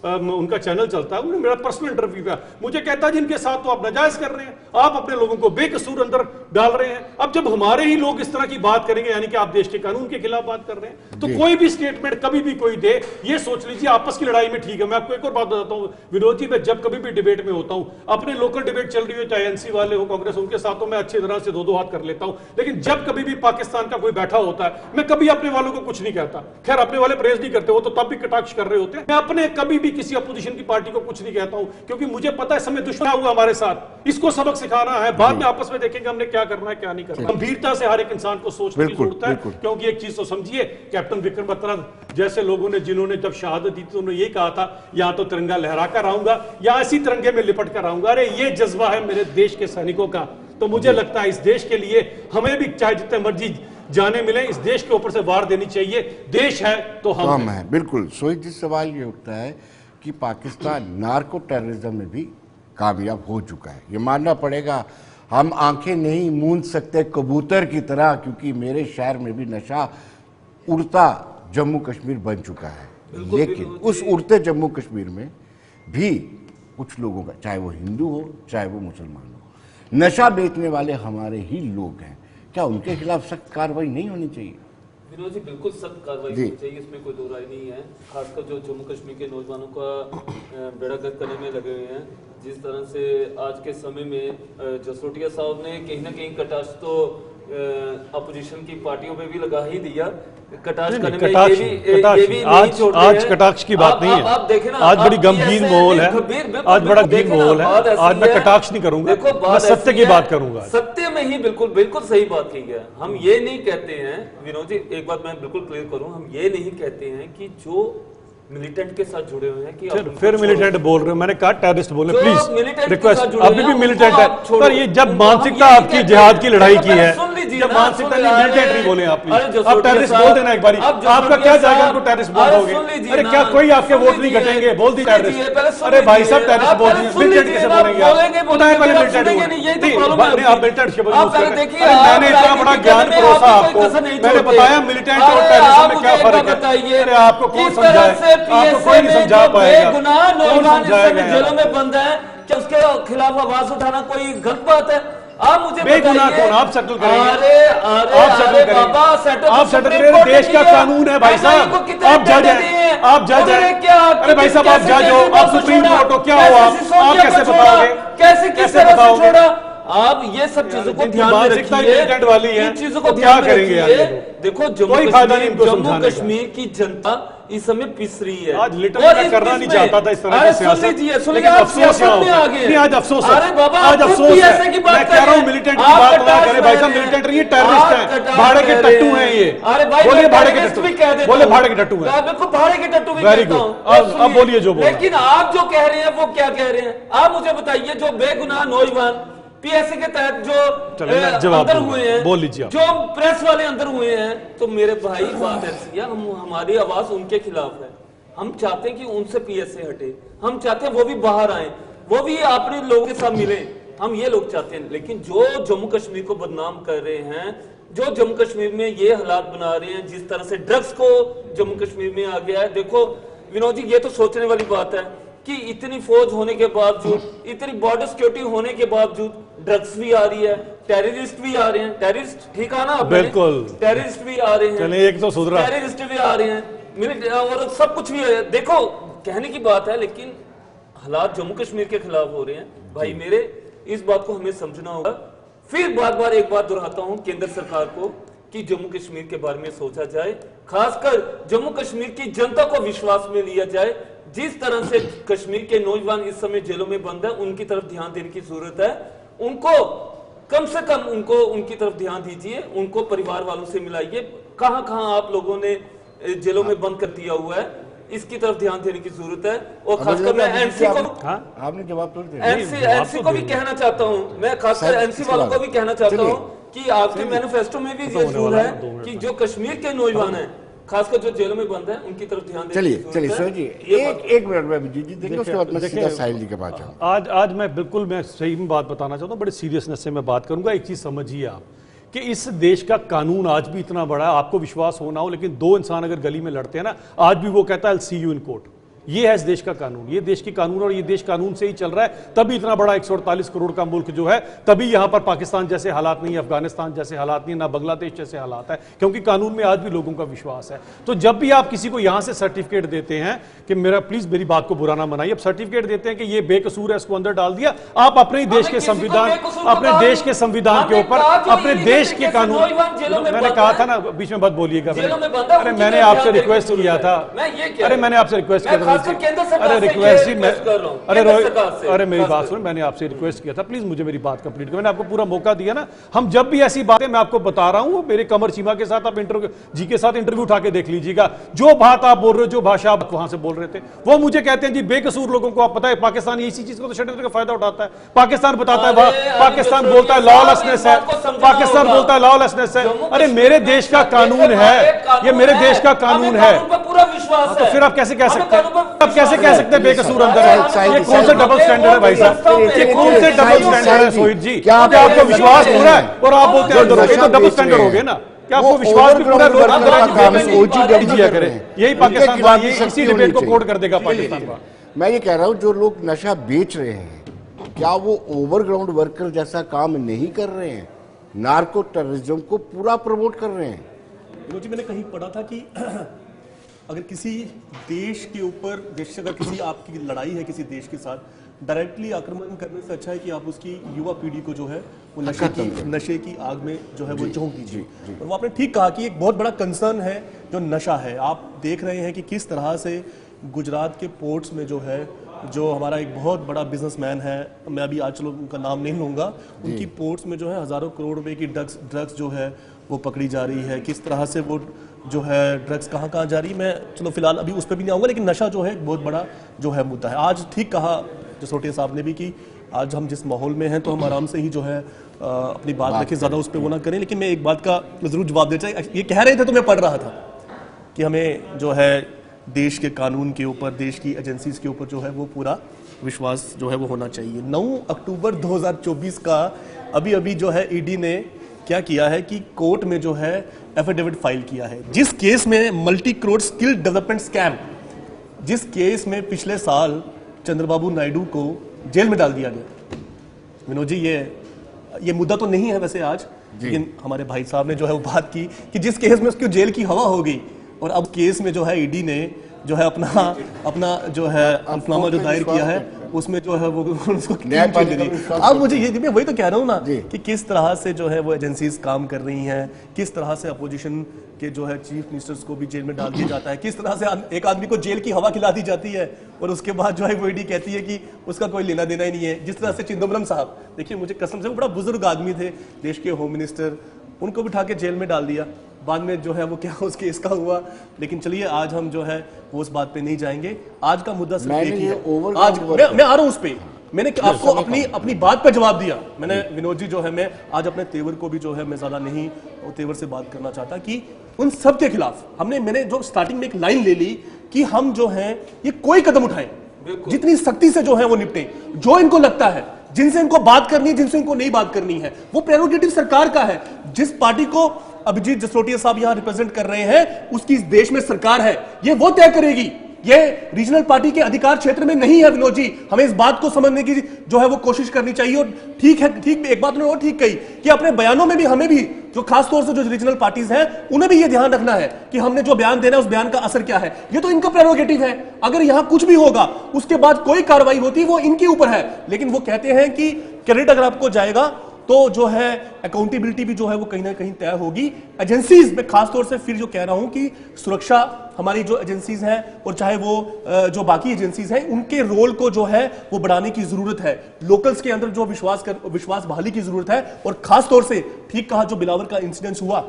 उनका चैनल चलता है, उन्होंने मेरा पर्सनल इंटरव्यू किया। मुझे कहता है जिनके साथ तो आप नाजायज कर रहे हैं, आप अपने लोगों को बेकसूर अंदर डाल रहे हैं। अब जब हमारे ही लोग इस तरह की बात करेंगे, यानी कि आप देश के कानून के खिलाफ बात कर रहे हैं, तो कोई भी स्टेटमेंट कभी भी कोई दे, ये सोच लीजिए आपस की लड़ाई में ठीक है। मैं आपको एक और बात बताता हूं विनोद जी, मैं जब कभी भी डिबेट में होता हूं, अपने लोकल डिबेट चल रही हो, चाहे एनसी वाले हो, कांग्रेस, उनके साथ तो मैं अच्छी तरह से दो हाथ कर लेता हूं। लेकिन जब कभी भी पाकिस्तान का कोई बैठा होता है, मैं कभी अपने वालों को कुछ नहीं कहता। खैर अपने वाले प्रेस नहीं करते, वो तो तब भी कटाक्ष कर रहे होते हैं। मैं अपने कभी भी किसी अपोजिशन की पार्टी को कुछ नहीं कहता हूं, क्योंकि मुझे पता है समय दुश्मन हुआ हमारे साथ, इसको सबक सिखाना है, बाद में आपस में देखेंगे हमने क्या करना है क्या नहीं करना। गंभीरता से हर एक इंसान को सोचने की जरूरत है, क्योंकि एक चीज तो समझिए, कैप्टन विक्रम बत्रा जैसे लोगों ने, जिन्होंने जब शहादत दी थी, उन्होंने ये कहा था या तो तिरंगा लहरा कर आऊंगा या इसी तिरंगे में लिपट कर आऊंगा। अरे ये जज्बा है मेरे देश के सैनिकों का। तो मुझे लगता है इस देश के लिए हमें भी चाहे जितने मर्जी जाने मिले, इस देश के ऊपर से वार देनी चाहिए। देश है तो हम हैं। बिल्कुल। सोई सवाल ये उठता है कि पाकिस्तान नार्को टेररिज्म में भी कामयाब हो चुका है, ये मानना पड़ेगा। हम आंखें नहीं मूंद सकते कबूतर की तरह, क्योंकि मेरे शहर में भी नशा उड़ता जम्मू कश्मीर बन चुका है। लेकिन उस उड़ते जम्मू कश्मीर में भी कुछ लोगों का, चाहे वो हिंदू हो चाहे वो मुसलमान हो, नशा बेचने वाले हमारे ही लोग हैं। क्या उनके खिलाफ सख्त कार्रवाई नहीं होनी चाहिए? विनोद जी बिल्कुल सख्त कार्रवाई होनी चाहिए, इसमें कोई दो राय नहीं है। खासकर जो जम्मू कश्मीर के नौजवानों का बेड़ा गर्क करने में लगे हुए हैं, जिस तरह से आज के समय में जसरोटिया साहब ने कहीं ना कहीं कटाक्ष तो अपोजिशन की पार्टियों पे भी लगा ही दिया। कटाक्ष करने में ये भी आज कटाक्ष की बात नहीं है, आप देखें ना, आज बड़ी गंभीर माहौल है, आज बड़ा गंभीर माहौल है। आज मैं कटाक्ष नहीं करूंगा, मैं सत्य की बात करूंगा। सत्य में ही बिल्कुल सही बात की है। हम ये नहीं कहते हैं विनोद जी, एक बात मैं बिल्कुल क्लियर करूं, हम ये नहीं कहते हैं कि जो मिलिटेंट के साथ जुड़े हुए हैं कि फिर मिलिटेंट बोल रहे हो, मैंने कहा टेररिस्ट बोले, प्लीज रिक्वेस्ट, अभी भी मिलिटेंट है। पर ये जब मानसिकता आपकी जिहाद की लड़ाई की है, जब मानसिकता मिलिटेंट नहीं बोले आप, प्लीज आप टेररिस्ट बोल देना एक बार। आपका क्या जाएगा उनको टेररिस्ट बोलोगे? अरे क्या कोई आपके वोट नहीं घटेंगे? बोल दी टेररिस्ट। अरे भाई साहब टेररिस्ट बोल दिए, मिलिटेंट कैसे बोलेंगे आप? बताए पहले मिलिटेंट, आप मिलिटेंट मैंने इतना बड़ा ज्ञान था आपको? मैंने बताया मिलिटेंट और टेररिज्म में क्या फर्क है। बताइए, अरे आपको कौन किस तरह समझाए? से आपको कोई नहीं समझा पाएगा। बेगुनाह नौजवान इस समय समझाएगा? जेलों में बंद है, क्या उसके खिलाफ आवाज उठाना कोई गलत बात है? आप मुझे बेगुनाह बताइए। कौन? आप सेटल करेंगे? अरे अरे आप सेटल अरे करेंगे? बाबा, सेटल आप तो सेटल सुप्रीम करेंगे? कोर्ट ने देश का किया। कानून है भाई साहब। MI को कितने आप जज दंड दिए हैं, आप जज अरे हैं। क्या अरे भाई साहब, आप कैसे जज हो, केजरीवाल आप को सुप्रीम छोड़ा? कोर्ट हो, क्या कैसे हो आप? सिसोदिया आप को कैसे छोड़ा? बताओगे? कैसे किस कैसे तरह से बताओगे? छोड़ा? आप ये सब चीजों को जिनकी ध्यान में मानसिकता रखिए, militant वाली है, इन चीजों को तो क्या ध्यान में करेंगे यार रखिए। ये लोग? देखो कोई फायदा नहीं इनको जम्मू समझाने का। कश्मीर की जनता इस समय पिस रही है। आज लिटरली और मैं इस करना पिस नहीं में- चाहता था इस तरह अरे की सियासत, सुन लीजिए, सुन लेकिन लीजिए, आप अफसोस सियासत यहाँ में होता है। आ गए। नहीं, आज अफसोस है। अरे बाबा, आज आप अफसोस PSA है। की बात मैं कह रहा हूँ कर मिलिटेंट हैं। की आप बात ना कटार करें भाई में साहब, हैं। मिलिटेंट नहीं, टेररिस्ट आप हैं, कटार भाड़े के में टट्टू रहे हैं ये। अरे भाई, बोलिए मैं भाड़े के टेररिस्ट टट्टू। भी कह देता बोले हूं। भाड़े के टट्टू हैं। मैं बिल्कुल भाड़े के टट्टू भी Very कहता good। हूं। अब सुनिए, बोलिए जो बोलना। लेकिन आप जो कह रहे हैं वो क्या कह रहे हैं? आप मुझे बताइए, जो बेगुनाह नौजवान PSA के तहत जो चलिए, मैं जवाब अंदर दूंगा। हुए हैं, बोल लीजिए आप। जो प्रेस वाले अंदर हुए हैं, तो मेरे भाई बात ऐसी है, हमारी आवाज उनके खिलाफ है। हम चाहते हैं कि उनसे PSA हटे, हम चाहते हैं वो भी बाहर आए, वो भी अपने लोगों के साथ मिले, हम ये लोग चाहते हैं। लेकिन जो जम्मू कश्मीर को बदनाम कर रहे हैं, जो जम्मू कश्मीर में ये हालात बना रहे हैं, जिस तरह से ड्रग्स को जम्मू कश्मीर में आ गया है, देखो विनोद जी, ये तो सोचने वाली बात है कि इतनी फौज होने के बावजूद, इतनी बॉर्डर सिक्योरिटी होने के बावजूद ड्रग्स भी आ रही है, टेररिस्ट भी आ रहे हैं। टेररिस्ट ठीक है ना? बिल्कुल। टेररिस्ट भी आ रहे हैं, चलिए, एक तो सुधरा। टेररिस्ट भी आ रहे हैं, और सब कुछ भी है। देखो, कहने की बात है, लेकिन हालात जम्मू कश्मीर के खिलाफ हो रहे हैं भाई मेरे। इस बात को हमें समझना होगा। फिर बार बार एक बात दोहराता हूं केंद्र सरकार को कि जम्मू कश्मीर के बारे में सोचा जाए, खासकर जम्मू कश्मीर की जनता को विश्वास में लिया जाए। जिस तरह से कश्मीर के नौजवान इस समय जेलों में बंद है, उनकी तरफ ध्यान देने की जरूरत है। उनको कम से कम उनकी तरफ ध्यान दीजिए, उनको परिवार वालों से मिलाइए। कहां कहां आप लोगों ने जेलों में बंद कर दिया हुआ है, इसकी तरफ ध्यान देने की जरूरत है। और खासकर मैं एनसी को, आपने जवाब तो दिया। एनसी को भी कहना चाहता हूं, मैं खासकर एनसी वालों को भी कहना चाहता हूं कि आपके मैनिफेस्टो में भी ये जरूर है कि जो कश्मीर के नौजवान हैं, खासकर जो जेलों में बंद है, उनकी तरफ ध्यान देने की जरूरत है। चलिए जी, एक मिनट में अभिजीत जी देखें, उसके बाद मैं सीधा साहिल जी के पास जाऊंगा। आज मैं सही में बात बताना चाहता हूँ, बड़े सीरियसनेस से मैं बात करूंगा। एक चीज समझिए आप कि इस देश का कानून आज भी इतना बड़ा है, आपको विश्वास हो ना हो, लेकिन दो इंसान अगर गली में लड़ते हैं ना, आज भी वो कहता है I'll see you in court। ये है इस देश का कानून, ये देश की कानून, और ये देश कानून से ही चल रहा है। तभी इतना बड़ा 148 करोड़ का मुल्क जो है, तभी यहां पर पाकिस्तान जैसे हालात नहीं, अफगानिस्तान जैसे हालात नहीं, ना बांग्लादेश जैसे हालात है, क्योंकि कानून में आज भी लोगों का विश्वास है। तो जब भी आप किसी को यहां से सर्टिफिकेट देते हैं कि प्लीज मेरी बात को बुरा ना मनाइए, अब सर्टिफिकेट देते हैं कि ये बेकसूर है, इसको अंदर डाल दिया, आप अपने ही देश के संविधान, अपने देश के संविधान के ऊपर, अपने देश के कानून, मैंने कहा था ना, बीच में मत बोलिएगा। अरे मैंने आपसे रिक्वेस्ट किया था, अरे मैंने आपसे रिक्वेस्ट किया था, रिक्वेस्ट ही मैं, अरे मेरी बात सुन, मैंने आपसे रिक्वेस्ट किया था, प्लीज मुझे मेरी बात कंप्लीट करो। मैंने आपको पूरा मौका दिया ना। हम जब भी ऐसी बातें, मैं आपको बता रहा हूं, मेरे कमर चीमा के साथ आप जी के साथ इंटरव्यू उठा के देख लीजिएगा, जो बात आप बोल रहे हो, जो भाषा आप वहां से बोल रहे थे, वो मुझे कहते हैं जी बेकसूर लोगों को, आप पता है पाकिस्तान इसी चीज को तो षड्यंत्र का फायदा उठाता है। पाकिस्तान बताता है, पाकिस्तान बोलता है लॉलेसनेस है, पाकिस्तान बोलता है लॉलेसनेस है। अरे मेरे देश का कानून है, ये मेरे देश का कानून है, पूरा विश्वास तो है। फिर आप कैसे कह सकते हैं, आप कैसे कह सकते हैं बेकसूर अंदर है? ये कौन सा डबल स्टैंडर्ड है भाई साहब? ये कौन से डबल स्टैंडर्ड है सोहित जी? क्या आपको विश्वास पूरा है और आप बोलते हैं अंदर हो? ये तो डबल स्टैंडर्ड हो गए ना। क्या आपको विश्वास भी पूरा लोग करें? यही पाकिस्तान, इसी डिबेट को कोड कर देगा पाकिस्तान का। मैं ये कह रहा हूं, जो लोग नशा बेच रहे हैं, क्या वो ओवरग्राउंड वर्कर जैसा काम नहीं कर रहे हैं? नार्को टेररिज्म को पूरा प्रमोट कर रहे हैं। जी, मैंने कहीं पढ़ा था कि अगर किसी देश के ऊपर, देश से अगर किसी आपकी लड़ाई है किसी देश के साथ, डायरेक्टली आक्रमण करने से अच्छा है कि आप उसकी युवा पीढ़ी को जो है वो नशे की आग में जो है वो झोंक दीजिए। और वो आपने ठीक कहा कि एक बहुत बड़ा कंसर्न है जो नशा है। आप देख रहे हैं कि किस तरह से गुजरात के पोर्ट्स में जो है, जो हमारा एक बहुत बड़ा बिजनेसमैन है, मैं अभी आज चलो उनका नाम नहीं लूँगा, उनकी पोर्ट्स में जो है हज़ारों करोड़ रुपए की ड्रग्स जो है वो पकड़ी जा रही है। किस तरह से वो जो है ड्रग्स कहाँ कहाँ जा रही है, मैं चलो फिलहाल अभी उस पर भी नहीं आऊँगा, लेकिन नशा जो है एक बहुत बड़ा जो है मुद्दा है। आज ठीक कहा जसोटिया साहब ने भी कि आज हम जिस माहौल में हैं तो हम आराम से ही जो है अपनी बात रखें, ज़्यादा उस पर वो ना करें। लेकिन मैं एक बात का ज़रूर जवाब देना चाहिए। ये कह रहे थे तो मैं पढ़ रहा था कि हमें जो है देश के कानून के ऊपर, देश की एजेंसीज के ऊपर जो है वो पूरा विश्वास जो है वो होना चाहिए। 9 अक्टूबर 2024 का अभी जो है ईडी ने क्या किया है कि कोर्ट में जो है एफिडेविट फाइल किया है, जिस केस में multi crore skill development scam, जिस केस में पिछले साल चंद्रबाबू नायडू को जेल में डाल दिया गया। विनोद जी, ये मुद्दा तो नहीं है वैसे आज, लेकिन हमारे भाई साहब ने जो है वो बात की कि जिस केस में उसकी जेल की हवा हो गई, और अब केस में जो है ईडी ने जो है अपना जो है हल्फनामा जो दायर किया है उसमें जो है वो उसको क्लीन चिट दे दी। अब मुझे ये, मैं वही तो कह रहा हूँ ना कि किस तरह से जो है वो एजेंसीज काम कर रही हैं, किस तरह से अपोजिशन के जो है चीफ मिनिस्टर्स को भी जेल में डाल दिया जाता है, किस तरह से एक आदमी को जेल की हवा खिला दी जाती है और उसके बाद जो है वो ईडी कहती है कि उसका कोई लेना देना ही नहीं है। जिस तरह से चिदंबरम साहब, देखिए मुझे कसम से, वो बड़ा बुजुर्ग आदमी थे, देश के होम मिनिस्टर, उनको बिठा के जेल में डाल दिया। बाद में जो है वो क्या उस केस का हुआ, लेकिन चलिए आज हम जो है वो उस बात पे नहीं जाएंगे। आज का मुद्दा सिर्फ एक ही है। आज मैं आ रहा हूं उस पे, मैंने आपको अपनी बात पे जवाब दिया। मैंने विनोद जी जो है, मैं आज अपने तेवर को भी जो है मैं ज्यादा नहीं तेवर से बात करना चाहता कि उन सब के खिलाफ मैंने जो स्टार्टिंग में एक लाइन ले ली कि हम जो है ये कोई कदम उठाएं, जितनी सख्ती से जो है वो निपटे, जो इनको लगता है, जिनसे इनको बात करनी है, जिनसे इनको नहीं बात करनी है, वो प्रेरोगेटिव सरकार का है। जिस पार्टी को अभिजीत जसरोटिया साहब यहां रिप्रेजेंट कर रहे हैं, उसकी इस देश में सरकार है, ये वो तय करेगी। ये रीजनल पार्टी के अधिकार क्षेत्र में नहीं है। विनोद जी, हमें इस बात को समझने की जो है वो कोशिश करनी चाहिए। और ठीक है, एक बात उन्होंने और ठीक कही कि अपने बयानों में भी हमें भी जो खासतौर से जो रीजनल पार्टीज हैं उन्हें भी ये ध्यान रखना है कि हमने जो बयान देना है उस बयान का असर क्या है। ये तो इनका प्रेरोगेटिव है। अगर यहां कुछ भी होगा उसके बाद कोई कार्रवाई होती वो इनके ऊपर है, लेकिन वो कहते हैं कि क्रेडिट अगर आपको जाएगा तो जो है अकाउंटेबिलिटी भी जो है वो कहीं ना कहीं तय होगी। एजेंसीज में खासतौर से फिर जो कह रहा हूं कि सुरक्षा, हमारी जो एजेंसीज हैं और चाहे वो जो बाकी एजेंसीज हैं, उनके रोल को जो है वो बढ़ाने की जरूरत है। लोकल्स के अंदर जो विश्वास बहाली की जरूरत है। और खासतौर से ठीक कहा, जो बिलावर का इंसिडेंस हुआ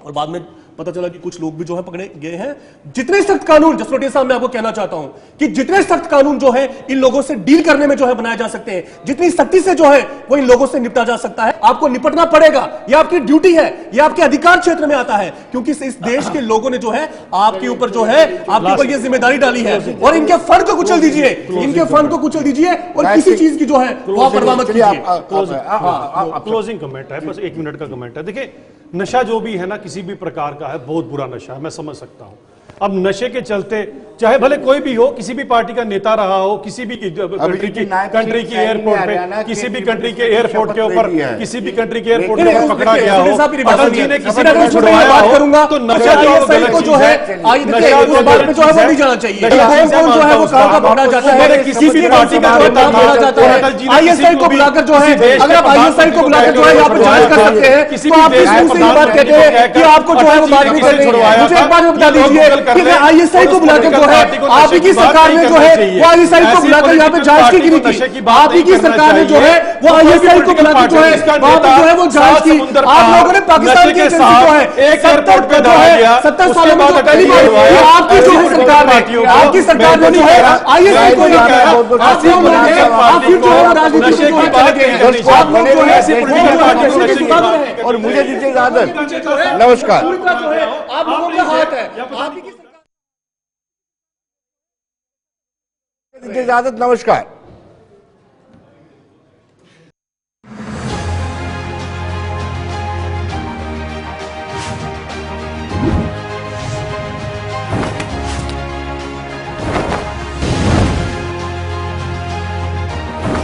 और बाद में पता चला कि कुछ लोग भी जो है पकड़े गए हैं। जितने सख्त कानून, जसरोटिया साहब मैं आपको कहना चाहता हूं कि जितने सख्त कानून जो है इन लोगों से डील करने में जो है बनाए जा सकते हैं, जितनी सख्ती से जो है वो इन लोगों से निपटा जा सकता है, आपको निपटना पड़ेगा। ये आपकी ड्यूटी है, ये आपके अधिकार क्षेत्र में आता है, क्योंकि इस देश के लोगों ने जो है आपके ऊपर जो है आपके ऊपर ये जिम्मेदारी डाली है। और इनके फंड को कुचल दीजिए, इनके फंड को कुचल दीजिए और किसी चीज की जो है वो परवाह मत कीजिए। क्लोजिंग कमेंट है, बस 1 मिनट का कमेंट है। देखिए, नशा जो भी है ना, किसी भी प्रकार का है, बहुत बुरा नशा है, मैं समझ सकता हूं। अब नशे के चलते चाहे भले कोई भी हो, किसी भी पार्टी का नेता रहा हो, किसी भी कंट्री की एयरपोर्ट पे, किसी भी कंट्री के एयरपोर्ट के ऊपर, किसी भी कंट्री के एयरपोर्ट पे पकड़ा गया हो, अटल जी ने किसी ने छुड़वाया हो, तो नशा जो है किसी भी पार्टी का आईएसआई को बुलाकर जो है, अगर आप आईएसआई को बुलाकर जो है यहाँ पर जांच कर सकते हैं, तो आप किस मुंह से ये बात कहते हैं कि आपको जो है वो बात नहीं करनी है। मुझे एक बात बता दीजिए कि आईएसआई को बुलाकर जो है आप ही की सरकार ने जो है वो आईएसआई को बुलाकर यहाँ पे जांच की थी। आप ही की सरकार ने जो है वो आईएसआई को बुलाकर जो है वहां पर जो है वो जांच की। आप लोगों ने पाकिस्तान की एजेंसी जो है 70 सालों में जो पहली बार आपकी जो है सरकार ने, आपकी सरकार ने जो है आईएसआई को आप लोग जो है राजनीति में चले गए, आप लोग जो है। और मुझे दीजिए इजाजत, नमस्कार। आप लोगों का हाथ है, आप ही की दीजिए इजाजत, नमस्कार।